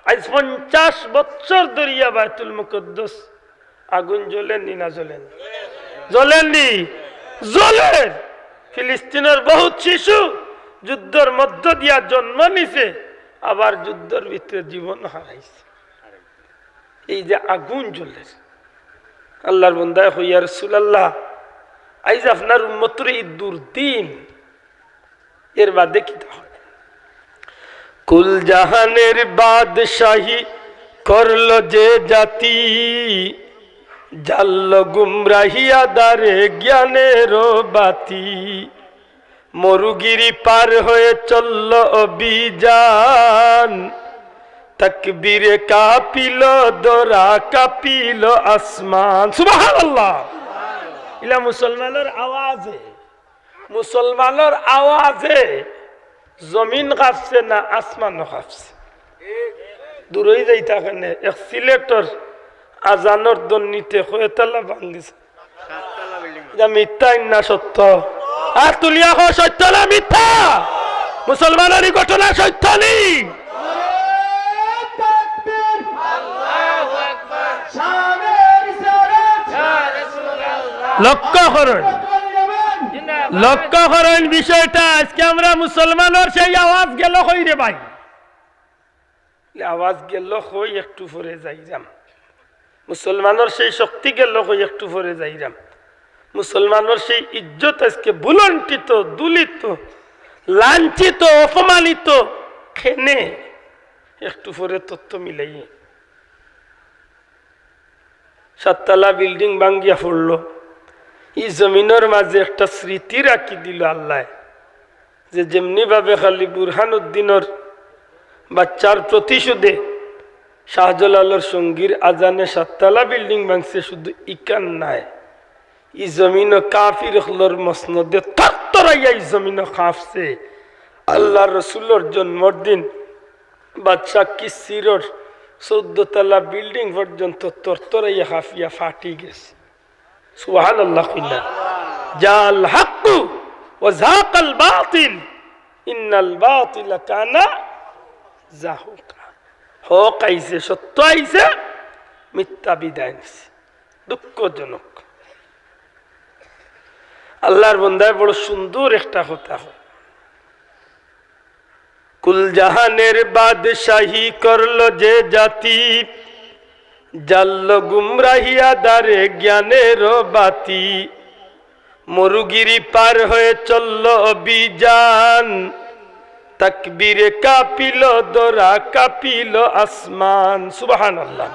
আজ 50 বছর ধরিয়া বাইতুল মুকদ্দাস আগুন জ্বলেনি না জ্বলেন জ্বলেননি জ্বলেন ফিলিস্তিনের বহুত শিশু যুদ্ধের মধ্য দিয়া জন্ম নিছে আবার যুদ্ধের ভিতরে জীবন হারাইছে এই যে আগুন জ্বলে আল্লাহর বান্দা হইয়া রাসূলুল্লাহ আইজ আপনার উম্মতের এই দুর্দিন এর বাদে কি হয় কুল জাহানের বাদশাহী করলো যে জাতি জাল্ল গুমরাহিয়া দারে জ্ঞানের বাতি মরুগিরি পার হয়ে চলল অভিযান তাকবীরে কাঁপিল দরা কাঁপিল আসমান সুবহানাল্লাহ ইলা মুসলমানের আওয়াজে জমিন কাঁপছে না আসমান কাঁপছে দূরই যাইতা কেনে এক সিলেক্টর আজানোর দন্নিতে হয়েতালা ভাঙ্গিছে মিথ্যা না সত্য আর তুলিয়া সত্য না মিথ্যা মুসলমানের ঘটনা সত্য নেই লক্ষ্য করেন বিষয়টা আজকে আমরা মুসলমানের সেই আওয়াজ গেল হই রে ভাই আওয়াজ গেল হই একটু পরে যাইরাম মুসলমানের সেই শক্তি গেল হই একটু পরে যাইরাম মুসলমানের সেই ইজ্জত আজকে বুলন্টিত দুলিত লাঞ্ছিত অপমানিত খেনে একটু পরে তথ্য মিলাই 7 তলা বিল্ডিং ভাঙ্গিয়া পড়ল এই জমিনের মাঝে একটা স্মৃতি রাখি দিল আল্লাহ যে যেমনি ভাবে খালি বুরহানুদ্দিনের বাচ্চার প্রতিশোধে শাহজালালের সঙ্গীর আজানে 7 তলা বিল্ডিং ভাঙছে শুধু ইকান নাই এই জমিন কাফির হলর মসনদে তরতরাইয়া এই জমিন কাঁপছে আল্লাহ রসুলের জন্মদিন বাদশাহ কিসিরর 14 তলা বিল্ডিং পর্যন্ত তরতরাইয়া কাঁপিয়া ফাটি গেছে সুবহানাল্লাহ কইলা জাল হক ওয়া যাকাল বাতিল ইন্নাল বাতিলা কানা যাহুকা হক আইছে সত্য আইছে মিথ্যা বিদায় নিছে দুঃখজনক আল্লাহর বান্দায় বড় সুন্দর একটা কথা হয় কুল জাহানের বাদশাহী করলো যে জাতি জাল্ল গুমরাহিয়া দারে জ্ঞানের বাতি মরুগিরি পার হয়ে চলল অভিযান তাকবীরে কাঁপিল দরা কাঁপিল আসমান সুবহানাল্লাহ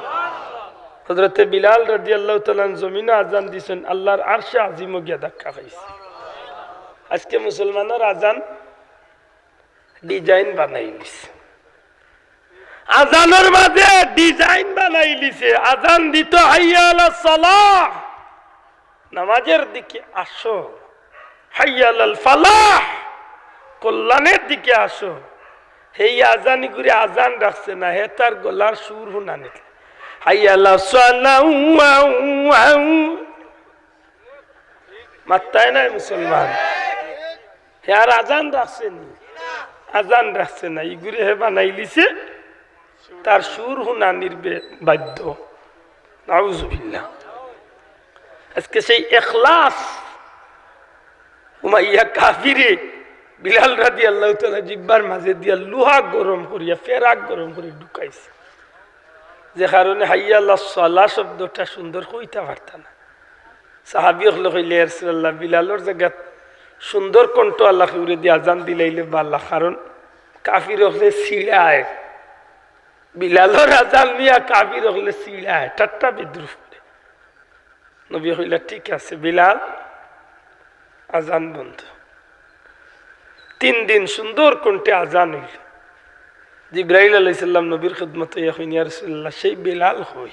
হযরতে বিলাল রাদিয়াল্লাহু তাআলা জমিনে আজান দিছেন আল্লাহর আরশে আজিম গিয়া ধাক্কা খাইছে আজকে মুসলমানের আজান ডিজাইন বানাই দিছে আজানের মাঝে ডিজাইন বানাই দিছে আজান দিত হাইয়া আলাস সালাহ নামাজের দিকে আসো হাইয়া আলাল ফালাহ কল্যাণের দিকে আসো এই আজানি করে আজান রাখছে না হে তার গলার সুর হুনানে হাইয়া আলাস সালাহ মাত্তায় নাই মুসলমান হে আর আজান রাখছে নি আজান রাখছে না ইগুরে হে বানাই লিছে তার সুর হুনানির বাধ্য নাউজুবিল্লাহ আজকে সেই ইখলাস উমাইয়া কাফিরে বিলাল রাদিয়াল্লাহু তাআলা জিব্বার মাঝে দিয়া লোহা গরম করিয়া ফেরাক গরম করে ঢুকাইছে, যে কারণে হাইয়া আলাস সালাহ শব্দটা সুন্দর কইতে পারত না। সাহাবী হলো কইলে ইয়া রাসূলুল্লাহ, বিলালর জায়গা সুন্দর কণ্ঠ আল্লাহ উড়ে দিয়ে আজান দিলাইলে বাল্লা, কারণ কাফির হলে ছিড়ায়, বিলালর আজান নিয়া কাফির হলে ছিড়ায়, ঠাট্টা বিদ্রুপ করে। নবী কইলা ঠিক আছে বিলাল, আজান বন্ধ। 3 দিন সুন্দর কণ্ঠে আজান হইল। জিবরাইল আলাইহিস সালাম নবীর খিদমতে ইয়া কইন, ইয়া রাসূলুল্লাহ, সেই বিলাল হই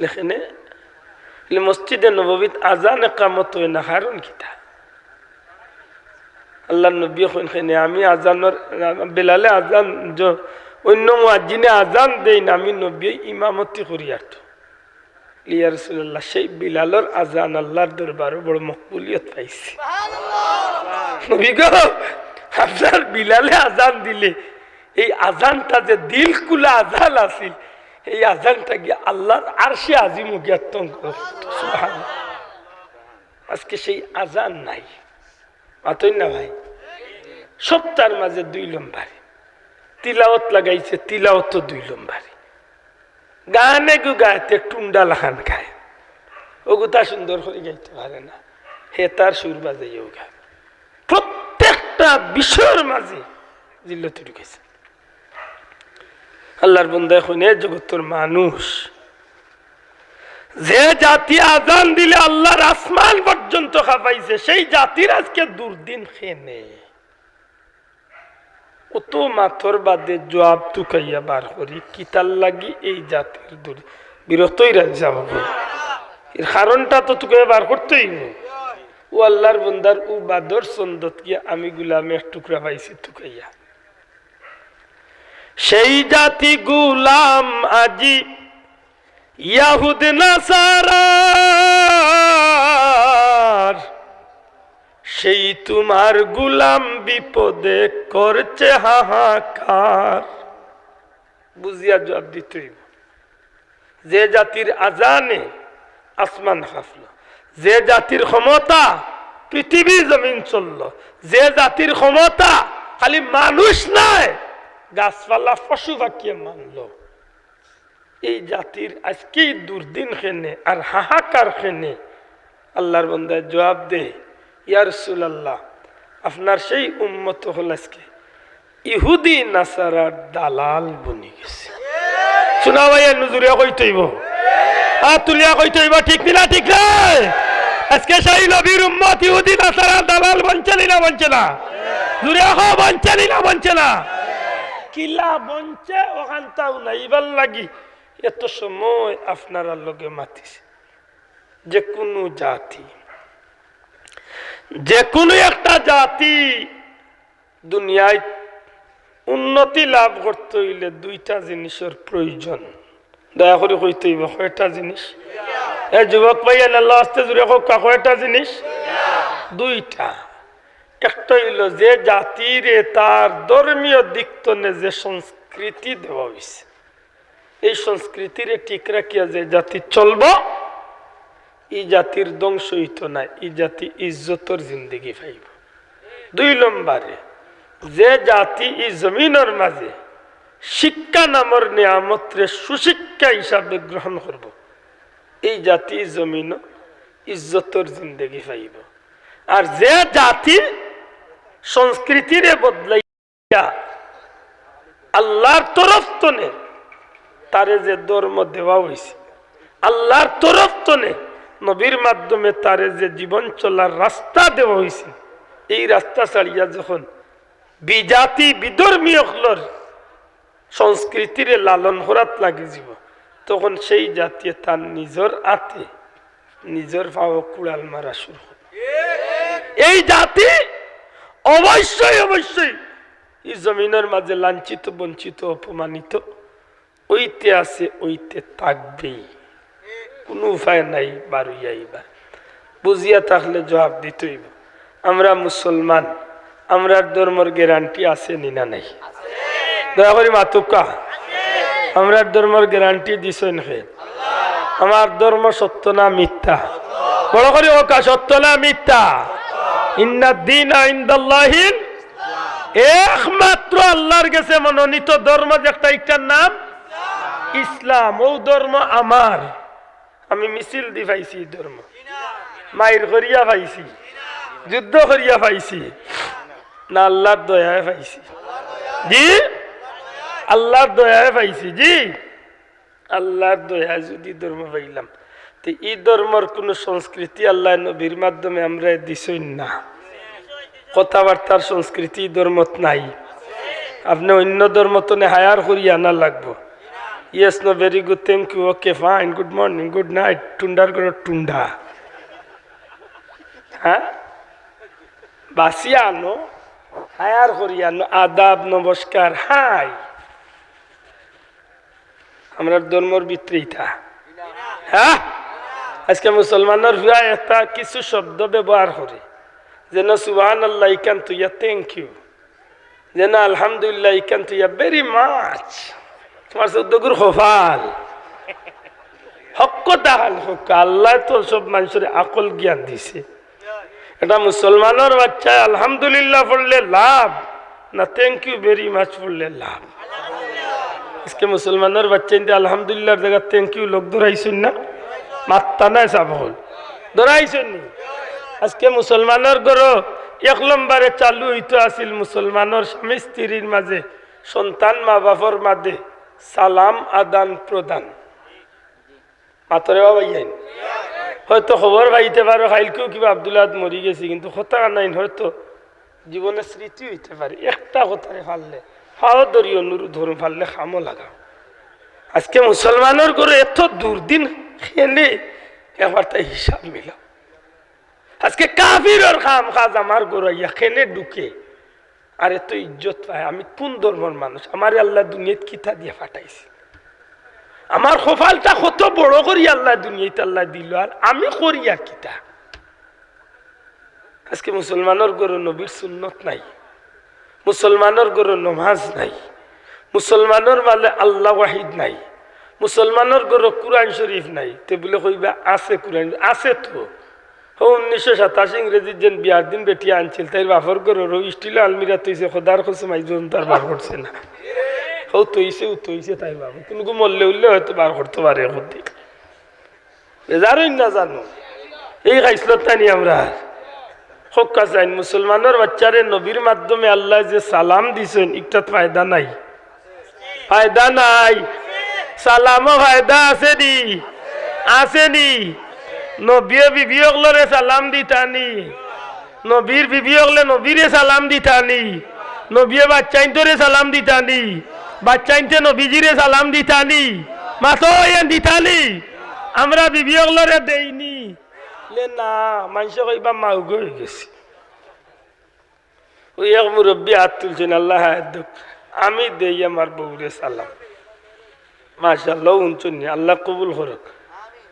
লেখেনে মসজিদে নববীত আজান ইকামত হয় না, কারণ কিতা? আল্লাহ নবী কইন, আমি আজানের বেলালে আজান অন্য মুয়াজ্জিনে আজান দেই না, আমি নবী ইমামতি করি। আর তো ইয়া রাসূলুল্লাহ, সেই বিলালর আজান আল্লাহর দরবারে বড় মকবুলিয়ত পাইছে। নবী গো, আপনার বিলালে আজান দিলে এই আজানটা যে দিল কুলা আজান আছিল, এই আজানটা গিয়ে আল্লাহর আরশে আজিম জ্ঞাতন সুবহানাল্লাহ। আজকে সেই আজান নাই, মাতই না ভাই। সপ্তাহের মাঝে 2 লম্বারি তিলাওয়াত লাগাইছে, তিলাওয়াত 2 লম্বারি, গানে গু গাইতে টুন্ডা লাখান গায়, ওগুতা সুন্দর করে গাইতে পারে না, হে তার সুর বাজাইও গায়। প্রত্যেকটা বিষয়ের মাঝে জিল্লতি ঢুকেছে। আল্লাহর বান্দা শুনে, জগতের মানুষ, যে জাতি আজান দিলে আল্লাহর আসমান পর্যন্ত খাপাইছে, সেই জাতির আজকে দুর্দিন খেনে অত মাথর বাদে জবাব তুকাইয়া বার করি কিতার লাগি এই জাতির দূর বিরতই যাব। এর কারণটা তো তোকে বার করতেই, ও আল্লাহর বন্দার ও বাদর সন্দত গিয়া আমি গুলামে এক টুকরা পাইছি তুকাইয়া। সেই জাতি গুলাম আজি ইয়াহুদ নাসারার, সেই তোমার গুলাম বিপদে করছে হাহাকার। বুঝিয়া জবাব দিতেই, যে জাতির আজানে আসমান হাফল, যে জাতির ক্ষমতা পৃথিবী জমিন চলল, যে জাতির ক্ষমতা খালি মানুষ নাই গাছপালা পশু পাখিয়ে মানল, এই জাতির আজকেই দুর্দিন খেনে আর হাহাকার খেনে আল্লাহর বান্দায় জবাব দে, ইয়া রাসূলুল্লাহ, আপনার সেই উম্মত হল আজকে ইহুদি নাসারার দালাল বনি গেছে। শোনা ভাই, নুজুরিয়া কইতেইব, তুলিয়া কইতেইব, ঠিক না? ঠিক না? আজকে সেই নবীর উম্মত ইহুদি নাসারার দালাল বঞ্চলি না বঞ্চে না? জুরিয়া হো বঞ্চলি না বঞ্চে না? কিলা বঞ্চে ওখানটাও না, ইবার লাগি এত সময় আপনারা লগে মাতিছে। যে কোনো জাতি, যে কোনো একটা জাতি দুনিয়ায় উন্নতি লাভ করতে হইলে 2টা জিনিসের প্রয়োজন। দয়া করে কইতে হইব, কয়টা জিনিস? যুবক ভাই আল্লাহ আস্তে জুড়ে হোক, কয়টা জিনিস? 2টা। একটা হইল যে জাতির তার ধর্মীয় দিক তনে যে সংস্কৃতি দেওয়া হয়েছে, এই সংস্কৃতির ঠিক রাখিয়া যে জাতি চলব, এই জাতির ধ্বংস হইত না, এই জাতি ইজ্জতর জিন্দগি পাইব। 2 নম্বরে, যে জাতি এই জমিনের মাঝে শিক্ষা নামর নিয়ামতরে সুশিক্ষা হিসাবে গ্রহণ করব, এই জাতি জমিন ইজ্জতর জিন্দগি পাইব। আর যে জাতি সংস্কৃতিরে বদলাইয়া আল্লাহর তরফ তনে তারে যে ধর্ম দেওয়া হয়েছে, আল্লাহর তরফ তনে নবীর মাধ্যমে তারে যে জীবন চলার রাস্তা দেওয়া হয়েছে, এই রাস্তা ছাড়িয়া যখন বিজাতি বিধর্মীয় সংস্কৃতিরে লালন হরাত লাগি যাব, তখন সেই জাতি তার নিজের হাতে নিজের পাও কুড়াল মারা শুরু হবে। এই জাতি অবশ্যই অবশ্যই এই জমিনের মাঝে লাঞ্ছিত, বঞ্চিত, অপমানিত ওইতে আছে, ওইতে থাকবেই, কোনো উপায় নাই। বারুইয়াইবার বুঝিয়া থাকলে জবাব দিতে হইব। আমরা মুসলমান, আমরা ধর্মের গ্যারান্টি আছে নি না নাই? দয়া করি মাতুকা, আমরা ধর্মের গ্যারান্টি দিছেন হে? আমার ধর্ম সত্য না মিথ্যা? বড় করে ওকা, সত্য না মিথ্যা? ইন্নাদ-দীনা ইনদাল্লাহিল, একমাত্র আল্লাহর কাছে মনোনীত ধর্ম যেটা, একটার নাম ইসলাম। ও ধর্ম আমার, আমি মিছিল দি পাইছি ধর্ম, মায়ের করিয়া পাইছি, যুদ্ধ করিয়া পাইছি না আল্লাহর দয়ায় পাইছি? জি, আল্লাহর দয়ায় পাইছি। জি, আল্লাহর দয়ায় যদি ধর্ম পাইলাম, তো এই ধর্মর কোন সংস্কৃতি আল্লাহ নবীর মাধ্যমে আমরা দিছই না। কথাবার্তার সংস্কৃতি ধর্মত নাই। আপনি অন্য ধর্ম তো হায়ার করি আনা লাগবো। Yes, no, very good, thank you, okay, fine, good morning, good night, টুন্ডার করে টুন্ডা, হ্যাঁ, বাসিয়া আনো, হায়ার করি আনো, আদাব, নমস্কার, হাই। আমরা ধর্মর বিত্রিতা, হ্যাঁ। আজকে মুসলমানের ভুয়া একটা কিছু শব্দ ব্যবহার করে, যেন সুবহানাল্লাহ ইকান তুইয়া থ্যাংক ইউ, যেন আলহামদুলিল্লাহ ইকান তুইয়া ভেরি মাচ। তোমার চৌদ্দগুর খোফাল হক তাহাল হক। আল্লাহ তো সব মানুষের আকল জ্ঞান দিছে। এটা মুসলমানের বাচ্চা আলহামদুলিল্লাহ পড়লে লাভ না থ্যাংক ইউ ভেরি মাচ পড়লে লাভ? আজকে মুসলমানের বাচ্চা আলহামদুলিল্লাহর জায়গা থ্যাংক ইউ লোক ধরাইছেন না, মাত্তা নাই সাবল ধরাইছেন নি? আজকে মুসলমানের গরো এক নম্বরে চালু হইতো আসিল মুসলমানের স্বামী স্ত্রীর মাঝে, সন্তান মা বাপর মাঝে সালাম আদান প্রদান। মাতরে বাবাইন হয়তো খবর পাইতে পারো খাইলকেও কিবা আব্দুল্লাহ মরি গেছি, কিন্তু কথা নাই, হয়তো জীবনের স্মৃতি হইতে পারে। একটা কথারে ফাললে হাও দরিও নুরু ধরুন ফাললে খামো লাগা। আজকে মুসলমানের করে এত দুর্দিন খেলে একবার তাই হিসাব মিলাও। আজকে কাফিরের খাম কাজ আমার গড়াইয়া খেলে ঢুকে আর এত ইজ্জত পায়। আমি কোন ধর্মের মানুষ? আমার আল্লাহ দুনিয়াত কিতা দিয়ে ফাটাইছি, আমার কপালটা কত বড় করি আল্লাহ দুনিয়াতে আল্লাহ দিল, আর আমি করিয়া কিতা? আজকে মুসলমানের গরু নবীর সুন্নত নাই, মুসলমানের গরু নমাজ নাই, মুসলমানের মালে আল্লাহ ওয়াহিদ নাই, মুসলমানের গরু কুরআন শরীফ নাই। তে বলে কইবা আছে কুরআন, আছে তো। 1987 ইংরেজির যেন বিয়ার দিন বেটিয়া আনছিল, তাই বাপর গরু স্টিল আলমিরা তৈছে, খোদার কসম আইজন তার বার করছে না। ও তৈছে ও তৈছে, তাই বাবু কিন্তু মরলে উঠলে হয়তো বার করতে পারে। বেজারই না জানো এই খাইসলত তানি আমরা হক্কা চাইন। মুসলমানের বাচ্চারে নবীর মাধ্যমে আল্লাহ যে সালাম দিছেন, একটা ফায়দা নাই, ফায়দা নাই। সালামও ফায়দা আছে নি, আছে নি? নবীর বিবি হকলরে সালাম দিতানি, নবীর বিবি হকলে নবীরে সালাম দিতানি, নবীর বাচ্চাইন্তরে সালাম দিতানি, বাচ্চাইনতে নবীজিরে সালাম দিতানি, মাতো দিতানি। আমরা বিবি হকলরে দেইনি না, মানুষ কইবা মাউগ হয়ে গেছি। ওই এক মুরব্বী হাত তুলছেন, আল্লাহ আমি দেই আমার বউরে সালাম, মাশাআল্লাহ উনচুন, আল্লাহ কবুল করুক।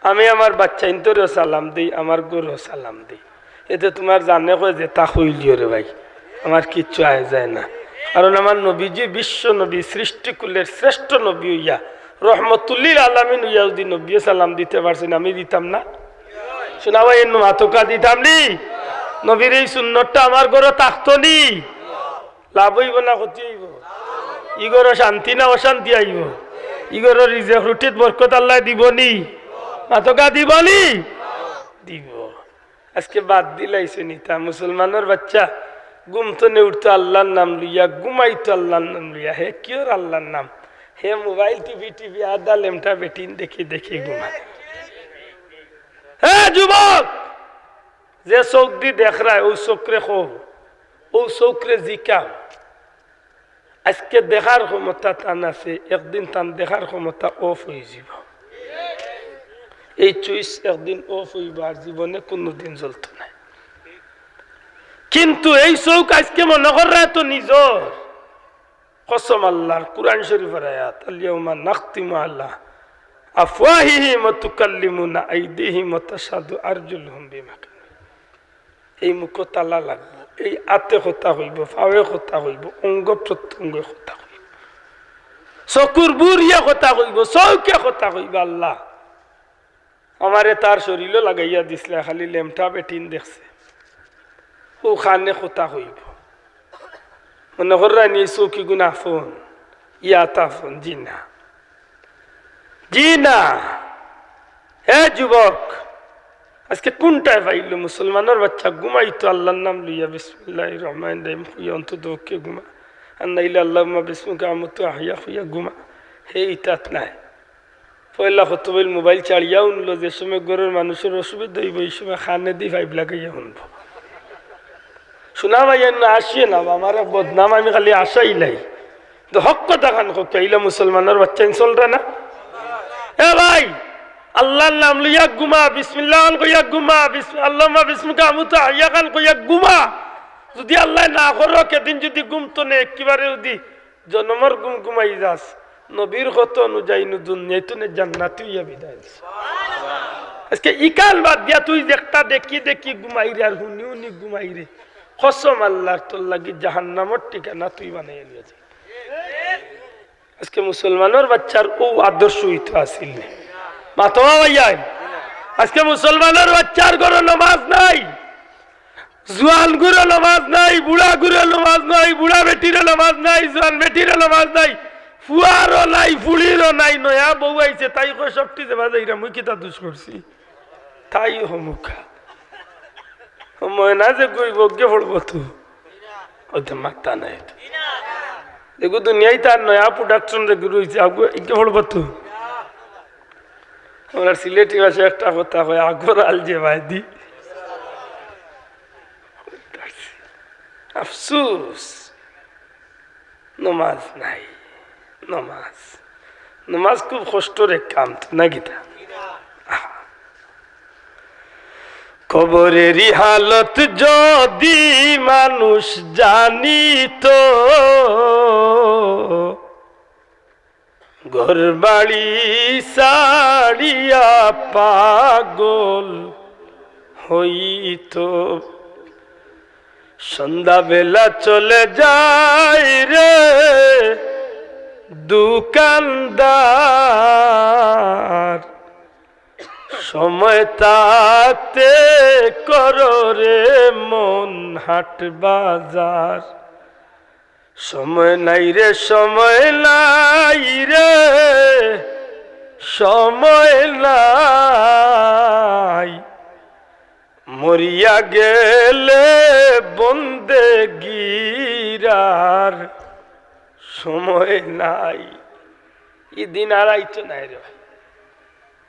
আমি আমার বাচ্চা ইন্তরেও সালাম দিই, আমার গরুও সালাম দিই। এতে তোমার জানে কয় যে তা হইলিও রে ভাই, আমার কিচ্ছু আয় যায় না। কারণ আমার নবীজি বিশ্ব নবী, সৃষ্টিকুলের শ্রেষ্ঠ নবী হইয়া, রহমতুল্লিল আলামিন হইয়া যদি নবী সালাম দিতে পারছেন, আমি দিতাম না? শোনা ভাই, এর মাতকা দিতাম নি? নবীর এই সুন্নতটা আমার গরো থাকতো নি, লাভ হইব না ক্ষতি হইব? ইগরো শান্তি না অশান্তি আইব? ইগরো রিজেক রুটিত বরকত আল্লাহ দিব নি? মাতকা দিব নি? দিব। আজকে বাদ দিলাইছে নিতা। মুসলমানের বাচ্চা ঘুমতো নে উঠতো আল্লাহর নাম লইয়া, ঘুমাইতো আল্লাহর নাম লইয়া। হে কিয়র আল্লাহর নাম? হে মোবাইল টিভি টিভি আদা লেমটা বেটিন দেখি দেখি ঘুমায়। হ্যাঁ যুবক, যে চোখ দি দেখ রায় ও চোখরে খো, ও চোখরে জিকা। আজকে দেখার ক্ষমতা টান আছে, একদিন টান দেখার ক্ষমতা অফ হয়ে যাব। এই চুইস একদিন অফ হইব, আর জীবনে কোনোদিন জ্বলত না। কিন্তু এই চোখ আজকে মনে করা তো নিজর। কসম আল্লাহর, কুরআন শরীফের আয়াত, আল-ইয়াউমা নাখতিমু আলা আফওয়াহিহিম ওয়া তুকাল্লিমুনা আইদিহিম ওয়া তাশহাদু আরজুলুহুম বিমা কানু। এই মুখ তালা লাগবে, এই আতে কথা হইব, ফাওয়ে কথা হইব, অঙ্গ প্রত্যঙ্গ কথা হইব, চকুর বুড়িয়া কথা হইব, চৌকে কথা হইব। আল্লাহ আমারে তার শরীরও লাগাইয়া দিছিলে, খালি লেমটা বেটিন দেখছে। ওখানে কথা হইব মনে করা নিয়ে চৌকি গুনা ফোন ইয়াতা ফোন জি না জি না। হে যুবক আজকে কোনটায় পাইল মুসলমানের বাচ্চা ঘুমাইতো আল্লাহর নাম লইয়া বিসমিল্লাহির রহমানির রহিম হইয়া অন্তত ওকে ঘুমা আর নাইলে আল্লাহুম্মা বিসমিকা আমুতু আহইয়া হইয়া ঘুমা। হে ইতাত নাই পয়লা কত বইল মোবাইল চাড়িয়া উনলো যে সময় ঘরের মানুষের অসুবিধা হইব এই সময় খানে দি ভাইব লাগাইয়া শুনব শোনা ভাইয়া না আসিয়ে না আমার বদনাম আমি খালি আশাই নাই তো হক কথা খান কইলা মুসলমানের বাচ্চা চলরা না। এ ভাই আল্লাহর নাম লইয়া ঘুমা বিসমিল্লাহ কইয়া ঘুমা আল্লাহুম্মা বিসমিকা আমুতু আহইয়া খান কইয়া ঘুমা। যদি আল্লাহ না করো কেদিন যদি ঘুমতো নে একেবারে যদি জন্মর ঘুম ঘুমাই যাস নবীর কত অনুযায়ী দুনিয়ায় নে জান্নাতি হইয়া বিদায় দিস। আজকে ইকাল বাদ দিয়া তুই একটা দেখি দেখি ঘুমাই রে আর হুনি হুনি ঘুমাই রে কসম আল্লাহর তোর লাগি জাহান্নামের ঠিকানা তুই বানাইয়া নিয়েছিস। আজকে মুসলমানের বাচ্চার ও আদর্শ হইতো আসিল মাতমা ভাইয়া আজকে মুসলমানের বাচ্চার ঘরে নামাজ নাই জোয়ান গুরো নামাজ নাই বুড়া গুরো নামাজ নাই বুড়া বেটির নামাজ নাই জোয়ান বেটির নামাজ নাই ফুয়ারও নাই ফুলিরও নাই নয়া বউ আইছে তাই কয় সবটি যে বাজাইরা মুই কিতা দুষ করছি তাই হমুখা ময়না যে গই বগে পড়বো তো ওদের মাত্তা নাই দেখো দুনিয়ায় তার নয়া প্রোডাকশন যে গুরু হয়েছে এগে পড়বো তো। আমার সিলেটি ভাষায় একটা কথা হয় আগর আল যে ভাইদি আফসুস নমাজ নাই নমাজ নমাজ খুব কষ্টর এক কাম তো না গীতা কবরেরই হালত যদি মানুষ জানিত ঘর বাড়ি সাড়িয়া পাগল হইত সন্ধ্যাবেলা চলে যায় রে দোকানদার সময় তাতে করো রে মন হাট বাজার সময় নাই রে সময় নাই রে সময় নাই মরিয়া গেলে বন্দেগীর সময় নাই ই দিন আর আইতো নাই রে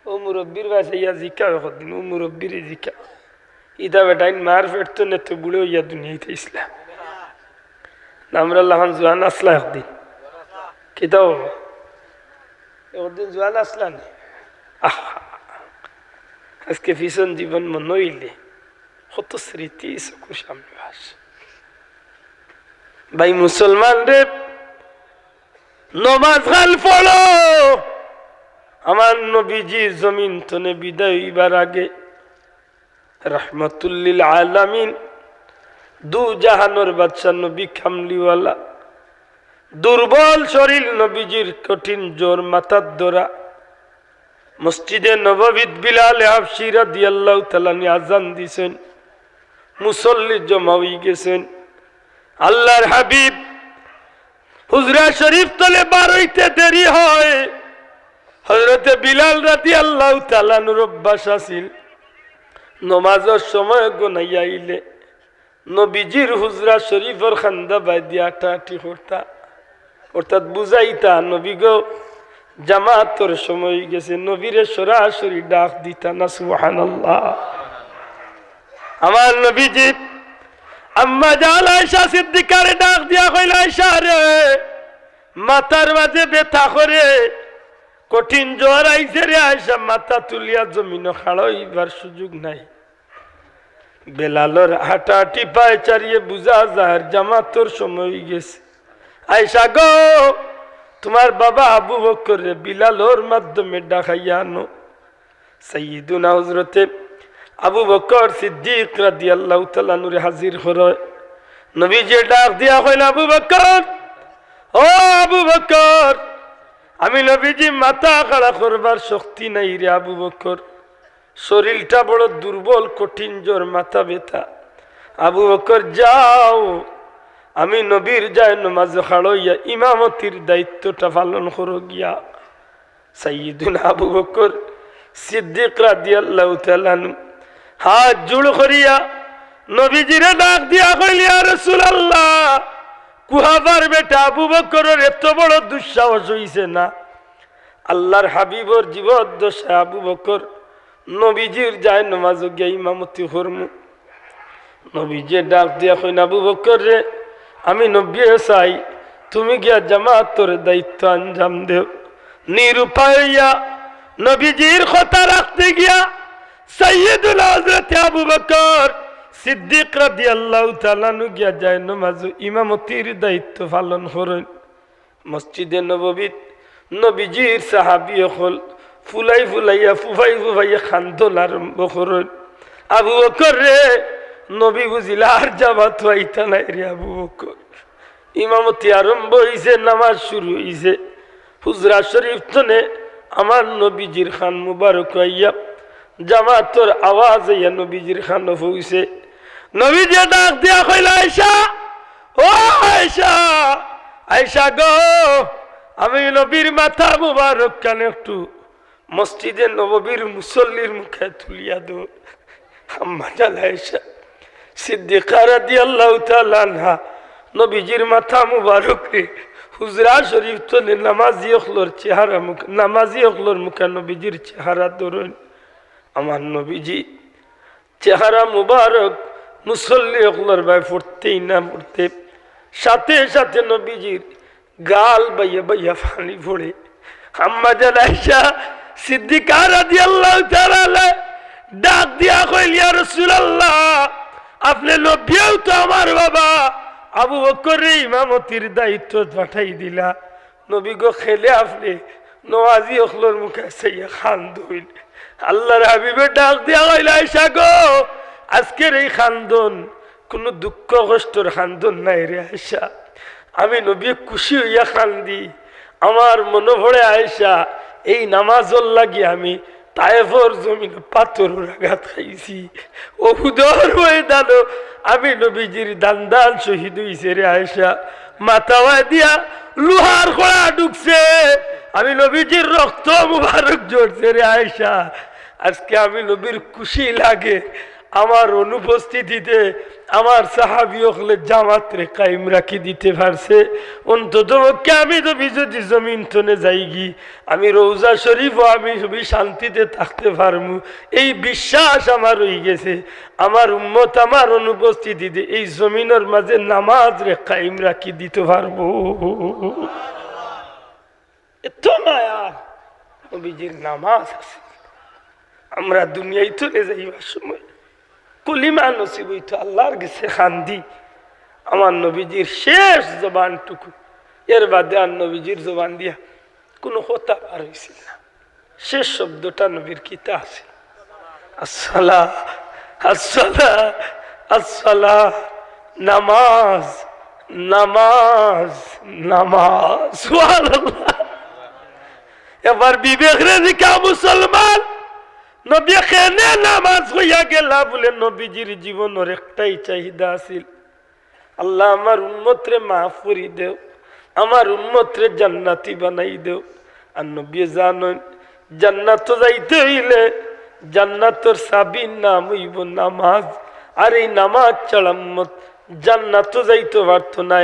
ও মুরব্বীর বাসে ইয়া জিকা দিন ও মুরব্বীর জিকা ইদা বেটাইন মার ফেটতো না তো বুড়ে ইয়া দুনিয়াতে ইসলাম আমরা লাহান জোয়ান আসলা একদিন কিতাও একদিন জোয়ান আসলা নে আজকে ভীষণ জীবন মনইলে কত স্মৃতি চকুর সামনে ভাস ভাই মুসলমান রে নমাজ খাল পড়ো আমার নবীজি জমিন তনে বিদায় হইবার আগে রহমতুল্লিল আলামিন দু জাহানোর বাদশা নবী খামলিওয়ালা দুর্বল শরীর নবীজির কঠিন জোর মাথার দোরা মসজিদে নববীত বিলাল হাবশী রাদিয়াল্লাহু তাআলা আযান দিছেন মুসল্লি জমা হয়ে গেছেন আল্লাহর হাবিব হুজরা শরীফ তলে বার হইতে দেরি হয় হযরতে বিলাল রাদিয়াল্লাহু তাআলা নুর অভ্যাস আছিল নমাজের সময় গুনাইয়া আইলে নবীজির হুজরা শরীফের খান্দা বাঁধিয়া টাটি করতা অর্থাৎ বুঝাইতা নবী গো জামাতর সময় গেছে নবীরে সরাসরি ডাক দিতা না সুবহানাল্লাহ। আমার নবীজি আম্মা জান আয়েশা সিদ্দিকারে ডাক দিয়া কইল আয়েশা রে মাথার মাঝে ব্যথা করে কঠিন জ্বর আইছে রে আয়েশা মাথা তুলিয়া জমিন খাড়া হইবার সুযোগ নাই বেলালর হাঁটাহাঁটি পায়ে চারিয়ে বুঝা যায় জামাতর সময় গেছে আয়েশা গো তোমার বাবা আবু বকর রে বিলালর মাধ্যমে ডাকাইয়া আনো সাইয়্যিদুনা হযরতে আবু বকর সিদ্দিক রাদিয়াল্লাহু তাআলা নূরে হাজির হয় নবীজি ডাক দিয়া কইল আবু বকর ও আবু বকর আমি নবীজি মাথা খাড়া করবার শক্তি নাই রে আবু বকর শরীরটা বড় দুর্বল কঠিন জ্বর মাথা ব্যথা আবু বকর যাও, আমি নবীর যায় নামাজ খাড়ইয়া ইমামতির দায়িত্বটা পালন করো গিয়া। সাইয়্যিদুনা আবু বকর সিদ্দিক রাদিয়াল্লাহু তাআলা আনহু হাত জোড় করিয়া নবীজিরে ডাক দিয়া কইল, ইয়া রাসূলুল্লাহ, কুহাবার বেটা আবু বকরের এত বড় দুঃসাহস হইছে না। আল্লাহর হাবিবর জীবদ্দশায় আবু বকর নবীজির যায় নামাজ গিয়া ইমামতি করমু। নবীজি ডাক দিয়া কইন, আবু বকর রে, আমি নবী চাই, তুমি গিয়া জামাতের দায়িত্ব আঞ্জাম দেও। নিরুপায়া নবীজির কথা রাখতে গিয়া সাইয়্যিদুনা হযরত আবু বকর সিদ্দিক রাদিয়াল্লাহু তাআলা আনহু গিয়া যায় নামাজ ইমামতির দায়িত্ব পালন করেন। মসজিদে নববীত নবীজির সাহাবী হল ফুলাই ফুলাইয়া ফুফাই ফুফাইয়া খান্দন আরম্ভ করেন। আবু বকর রে, নবী বুঝিলা আর জামাত হইতা নাই রে আবু বকর। ইমামতি আরম্ভ হইছে, নামাজ শুরু হইছে। হুজরা শরীফ তনে আমার নবীজির খান মুবারক হইয়া জামাতর আওয়াজ হইয়া নবীজির খান হইছে। নবীজি ডাক দিয়া কইল, আয়েশা, ও আয়েশা, আয়েশা গো, আমি নবীর মাথা মুবারক কেন একটু মসজিদে নববীর মুসল্লির মুখে তুলিয়া দো। আম্মা জান আয়েশা সিদ্দিকা রাদিয়াল্লাহু তাআলা আনহা নবীজির মাথা মুবারক রে হুজরা শরীফ তো নামাজি অখলর চেহারা মুখ, নামাজি অখলর মুখে নবীজির চেহারা ধরুন। আমার নবীজি চেহারা মুবারক মুসল্লি অখলর ভাই পড়তেই না পড়তে, সাথে সাথে নবীজির গাল বাইয়া বাইয়া পানি পড়ে। আম্মা জান আয়েশা সিদ্দিকা রাদিয়াল্লাহু তাআলা ডাক দিয়া কইল, ইয়া রাসূলুল্লাহ, আপনি নবীও তো আমার বাবা, আবু বকর ইমামতির দায়িত্ব পাঠাই দিলা। নবী গো খেলে আপনি নওয়াজি অখলর মুখে সাইয়া খান দইল। আল্লাহর হাবিবে ডাক দিয়া কইল, আয়েশা গো, আজকের এই খান্দন কোনো দুঃখ কষ্টর খান্দন নাই রে আয়েশা, আমি নবী খুশি হইয়া খান্দি। আমার মনে পড়ে আয়েশা, এই নামাজর লাগি আমি তায়েফর জমিন পাথর আঘাত খাইছি, ওহুদর ময়দানে আমি নবীজির দান দান শহীদ হইছে রে আয়েশা। মাথাওয়া দিয়া লোহার খোড়া ঢুকছে, আমি নবীজির রক্ত মুবারক ঝরছে রে আয়েশা। আজকে আমি নবীর খুশি লাগে আমার অনুপস্থিতিতে আমার সাহাবী হলে জামাত রে কায়েম রাখি দিতে পারছে। অন্তত আমি নবী যদি জমিন তনে যাইগি, আমি রওজা শরীফ আমি সবই শান্তিতে থাকতে পারমু, এই বিশ্বাস আমার হয়ে গেছে। আমার উম্মত আমার অনুপস্থিতিতে এই জমিনের মাঝে নামাজ রে কায়েম রাখি দিতে পারবো। এত মায়া নবীজির নামাজ আছে। আমরা দুনিয়ায় তনে যাইবার সময় কলিমা নসিব হইতো আল্লাহর কাছে খান্দি। আমার নবীজির শেষ জবানটুকু, এর বাদে আর নবীজির জবান দিয়া কোনো কথা আর হয়েছিল না। শেষ শব্দটা নবীর কিতা আছে, আসসালা আসসালা আসসালা, নামাজ নামাজ নামাজ। সুবহানাল্লাহ। এবার বিবেক রে দিকা মুসলমান, নবী কেনে নামাজ হইয়া গেলা বলে নবীজির জীবনের একটাই চাহিদা আছিল, আল্লাহ আমার উম্মত রে মাফ করি দেও, আমার উম্মত রে জান্নাতি বানাই দেও। আর নবী জানেন জান্নাত যাইতে হইলে জান্নাতর সাবির নাম হইব নামাজ, আর এই নামাজ ছাড়া উম্মত জান্নাত যাইতে পারত না।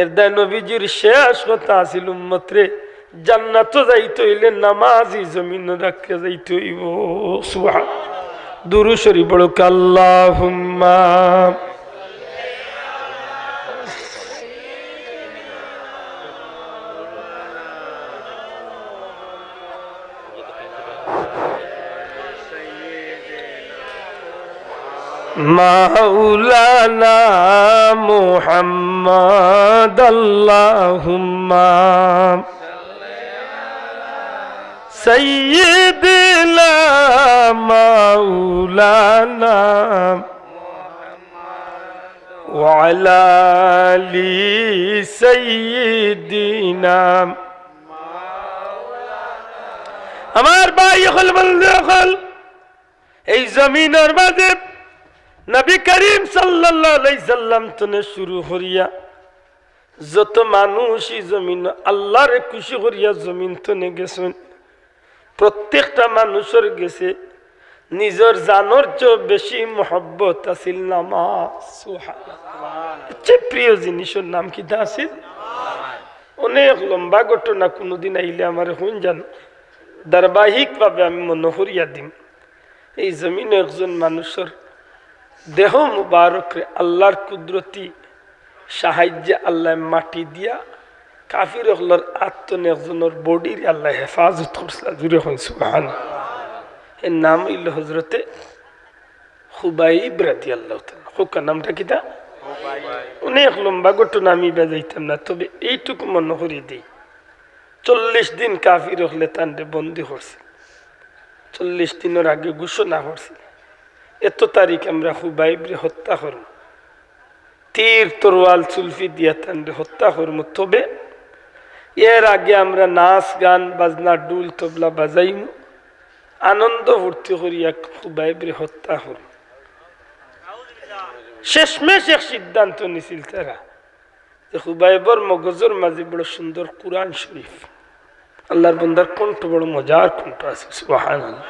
এর দায় নবীজির শেষ কথা আছিল, উম্মত রে জান্নাত যাইতে হইলে নামাজি জমিন রাখতে যাইতে হইব। সুবহান। দুরূদ শরীফ পড়ো, আল্লাহুম্মা মাওলানা মুহাম্মদ আল্লাহুম্মা সাইয়্যিদিনা মাওলানা ওয়া আলা আলি সাইয়্যিদিনা। আমার ভাই হল বন্ধু হল, এই জমিনের মাঝে নবী করিম সাল্লাল্লাহু আলাইহি সাল্লাম তনে শুরু করিয়া যত মানুষই জমিন আল্লাহর খুশি করিয়া জমিন তনে গেছেন, প্রত্যেকটা মানুষের গেছে নিজের জানোর চেয়ে বেশি মহব্বত আছিল নামাজ। সুবহানাল্লাহ, প্রিয় জিনিসের নাম কি আছিল? অনেক লম্বা ঘটনা, কোনোদিন আইলে আমার শুন জান ধারাবাহিক ভাবে আমি মনে করিয়া দিম। এই জমিনে একজন মানুষের দেহ মুবারকরে আল্লাহর কুদরতি সাহায্যে আল্লাহ মাটি দিয়া কাফির হলর আত্মনে একজনের বডির আল্লাহ হেফাজত করছে। জুড়ে হন সুবহানাল্লাহ। এর নাম হইল হজরতে খুবাইব রাদিয়াল্লাহু তাআলা। হুকা নামটা কিটা? অনেক লম্বা ঘটনা, আমি বাজাইতাম না, তবে এইটুকু মনে করি দিই। 40 দিন কাফির হলে তান্ডে বন্দী করছে। 40 দিনের আগে ঘোষণা করছে এত তারিখ আমরা খুবাইবরে হত্যা করব, তীর তরোয়াল চুলফি দিয়া তান্ডে হত্যা করব, তবে এর আগে আমরা নাচ গান বাজনা ডুল তবলা বাজাইম, আনন্দ ফুর্তি করিয়া খুবাইবরে হত্যা করব। শেষমেশ এক সিদ্ধান্ত নিছিল তারা যে খুবাইবর মগজের মাঝে বড় সুন্দর কুরআন শরীফ, আল্লাহর বান্দার কণ্ঠ বড় মজার কণ্ঠ আছে। সুবহানাল্লাহ।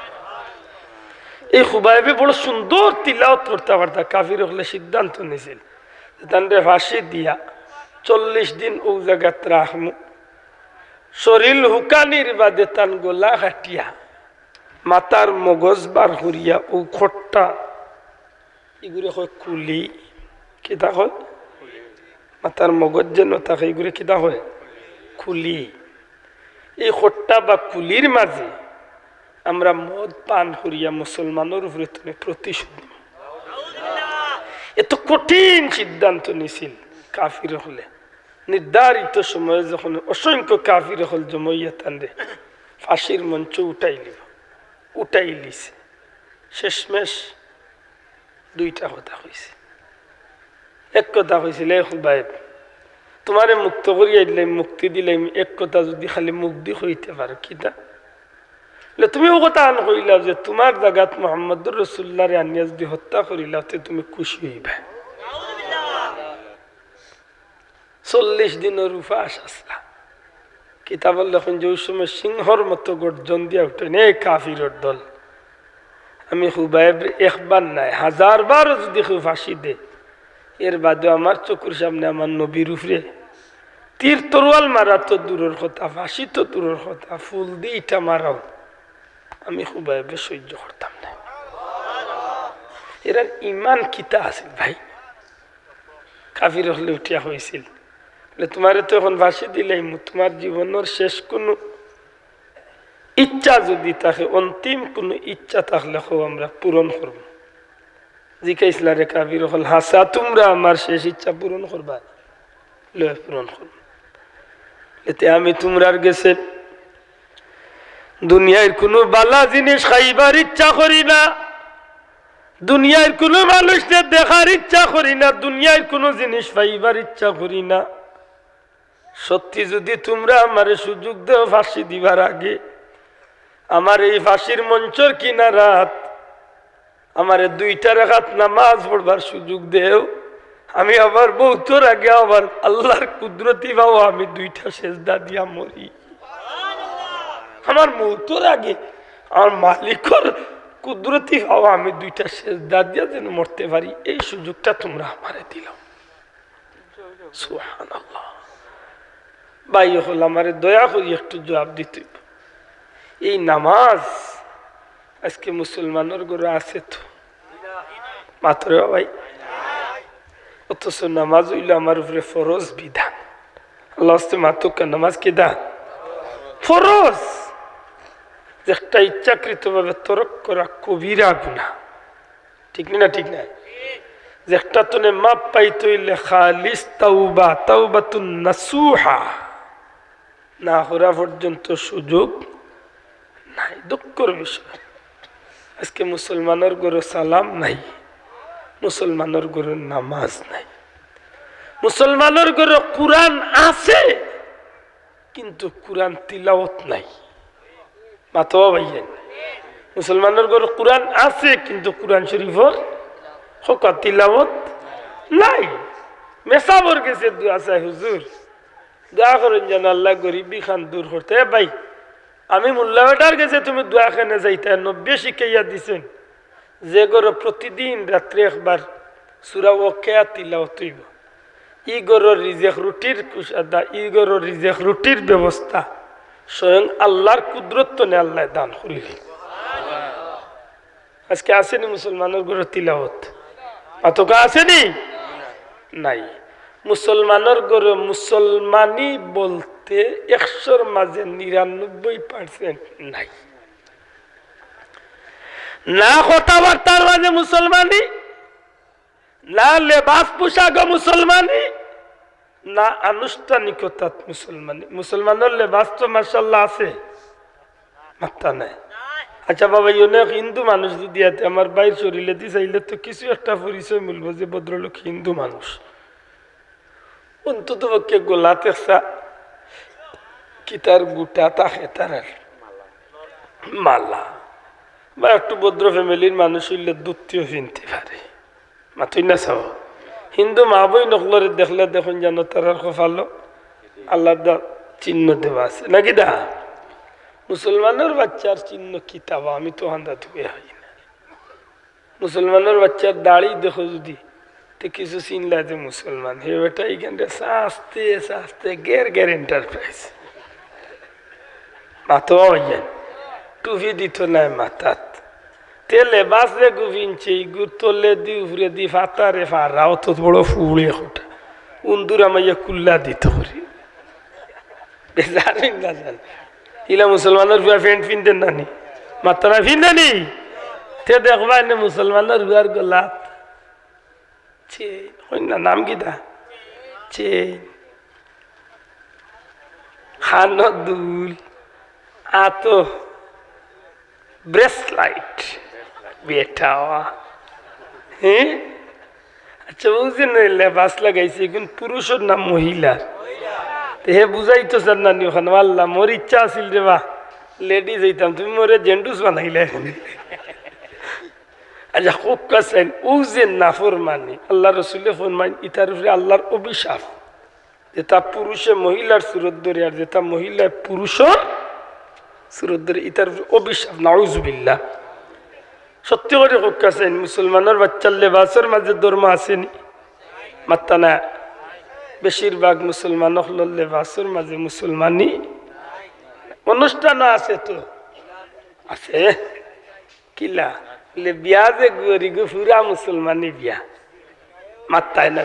এই খুবাইবে বড় সুন্দর তিলাওয়াত করতে পারতা। কাফির হলে সিদ্ধান্ত নিছিল তান্ডে ফাঁসি দিয়া 40 দিন ও জায়গাত রাখমু, শরীর হুকানির বাদে তান গোলা কাটিয়া মাতার মগজ বার করিয়া ও খট্টা এগুলো হয় কুলি, কিতা হয় মাতার মগজ যেন থাকে, এগুলো কিতা হয় কুলি। এই খট্টা বা কুলির মাঝে আমরা মদ পান করিয়া মুসলমানের উপরে তুমি প্রতিশোধ নিব। এত কঠিন সিদ্ধান্ত নিছিল কাফির হলে। নির্ধারিত সময়ে যখন অসংখ্য কাফির হল জমাইয়া তান্ডে ফাঁসির মঞ্চ উঠাই লিছে, শেষমেশ দুইটা কথা হয়েছে। এক কথা হয়েছিল, খুবাইব তোমারে মুক্ত করিয়া দিলাম, মুক্তি দিলাম, এক কথা যদি খালি মুক্তি হইতে পারো কিতা, তুমি ও কথা আন কইলা যে তোমার জায়গাত মুহাম্মদুর রাসূলুল্লাহরে আনিয়া যদি হত্যা করিলা তুমি খুশি হইবা। 40 দিনের উপাস আসলা। কিতাব লেখেন যে ওই সময় সিংহর মতো গর্জন দিয়া উঠেন, এই কাফিরের দল, আমি খুবাইব একবার নাই 1000 বারও যদি কেউ ফাঁসি দে, এর বাদে আমার চোখের সামনে আমার নবীর উপরে তীর তরোয়াল মারা তো দূরের কথা, ফাঁসি তো দূরের কথা, ফুল দিয়ে ইটা মারাও আমি খুবাইবে সহ্য করতাম না। এরা ইমান কিতা আছিল ভাই? কাফির হলে উঠিয়া হয়েছিল, তোমারে তো এখন ফাঁসি দিলাই, তোমার জীবনের শেষ কোনো ইচ্ছা যদি থাকে, অন্তিম কোনো ইচ্ছা থাকলে আমরা পূরণ করব। জিজ্ঞাসা রে কাফির হল, হাসা তোমরা আমার শেষ ইচ্ছা পূরণ করবা? পূরণ করব। এতে আমি তোমরার গেছে দুনিয়ার কোনো বালা জিনিস খাইবার ইচ্ছা করি না, দুনিয়ার কোনো মানুষকে দেখার ইচ্ছা করি না, দুনিয়ার কোনো জিনিস পাইবার ইচ্ছা করি না। সত্যি যদি তোমরা আমারে সুযোগ দেও ফাঁসি দিবার আগে, আমার এই ফাঁসির মঞ্চর কিনারাত আমারে 2টা রাকাত নামাজ পড়বার সুযোগ দেও, আমি আবার বহুতর আগে আবার আল্লাহর কুদরতি পাও আমি 2টা সেজদা দিয়া মরি। আমার মৌতর আগে আমার মালিকর কুদরতি পাও আমি 2টা সেজদা দিয়া যেন মরতে পারি, এই সুযোগটা তোমরা আমারে দিল। সুবহানাল্লাহ। ভাই হল আমারে দয়া করি একটু জবাব দিতে, এই নামাজ আজকে মুসলমানের ঘরে আছে তো মাত্র ভাই, অথচ নামাজ হইল আমার উপরে ফরজ বিধান। আল্লাহ মাতুকা নামাজ কি দা ফরজ, একটা ইচ্ছাকৃত ভাবে তরক করা কবিরা গুনাহ, ঠিক না? ঠিক না? যে একটা তনে মাপ পাইতে হইলে খালিস তাওবা, তাওবাতুন নাসুহা না হরা পর্যন্ত সুযোগ নাই। দুঃখের বিষয় আজকে মুসলমানের ঘরে সালাম নাই, মুসলমানের ঘরে নামাজ নাই, মুসলমানের ঘরে কুরআন আছে কিন্তু কুরআন তিলাওয়াত নাই। মাতো ভাইয়েন, মুসলমানের ঘরে কুরআন আছে কিন্তু কুরআন শরীফের খোকা তিলাওয়াত নাই মেসাবর গেছে দোয়া চাই হুজুর দোয়া করেন যেন আল্লাহ গরিবি খান দূর করতে ভাই আমি মোল্লা বেটার গেছে তুমি দোয়া খানে যাইতে 90 শিখাইয়া দিছেন যে গরো প্রতিদিন রাত্রে একবার সূরা ওয়াকিয়া তিলাওয়াত হইব ই গরো রিজেক রুটির কুশাদা ই গরো রিজেক রুটির ব্যবস্থা স্বয়ং আল্লাহর কুদরত নে আল্লাহ দান করিলি আজকে আসেনি মুসলমানের গরো তিলাওয়াত আতকা আসেনি নাই মুসলমানের গরো মুসলমানি বলতে 100-র মাঝে 99% নাই না কথাবার্তার মাঝে মুসলমানি না লেবাস পোশাক মুসলমানি না আনুষ্ঠানিকতা মুসলমানি মুসলমানের লেবাস তো মাশাআল্লাহ আছে মাত্রা নাই আচ্ছা বাবা অনেক হিন্দু মানুষ যদি আছে আমার বাইর শরীরে দি চাইলে তো কিছু একটা পরিচয় মিলব যে ভদ্রলোক হিন্দু মানুষ অন্তত পক্ষে গোলাতে কি তার গুটা থাকে তার মালা বা একটু ভদ্র ফ্যামিলির মানুষ হইলে দুধটিও কিনতে পারে মাতুই না চাও হিন্দু মা বই নকলরে দেখলে দেখুন জানো তার কপালো আল্লাহ চিহ্ন দেওয়া আছে নাকি দা মুসলমানের বাচ্চার চিহ্ন কিতাব আমি তো হান্দা ধুয়ে হই না মুসলমানের বাচ্চার দাড়ি দেখো যদি তো কিছু চিনলা যে মুসলমান হে বেটা এইখানটা আস্তে আস্তে গের এন্টারপ্রাইজ মাতো হইয়া টুপি দিত নাই মাথাত তেলে বাসরে গুভিনছে গুর তলে দি উফরে দি ফাতারে ফারাও তো বড় ফুলে ওটা উন্দুর আমাইয়া কুল্লা দিত করি বেজারেন না জান ইলা মুসলমানের বুয়া ফ্যান্ট ফিনতেন নানি মাত্রা ফিনদানি তে দেখবা এনে মুসলমানের বুয়ার গলাত চে হই না নাম কি দা চে খানদুল আতো ব্রেসলাইট বেটা হ্যাঁ আচ্ছা বুঝছেন লেবাস লাগাইছে এখন পুরুষের নাম মহিলার হে বুঝাইতো স্যার নানি ওখানে আল্লাহ মোর ইচ্ছা আছিল রে বা লেডিজ হইতাম তুমি মোরে জেন্ডুস বানাইলে আচ্ছা খুব কাছেন ও যে নাফরমানি আল্লাহ রসুলের ফরমান ইতার উপরে আল্লাহর অভিশাপ যেটা পুরুষে মহিলার সুরত ধরে আর যেটা মহিলায় পুরুষের সুরত ধরে ইতার উপরে অভিশাপ নাউজুবিল্লাহ সত্যি করে খুব কাছেন মুসলমানের বাচ্চার লেবাসের মাঝে ধর্ম আসেনি মাত্তা না বেশিরভাগ মুসলমান হল লেবাসের মাঝে মুসলমানি অনুষ্ঠানও আছে তো আছে কিলা বিয়া যে গরি গো পুরা মুসলমানি বিয়া মাত্তায় না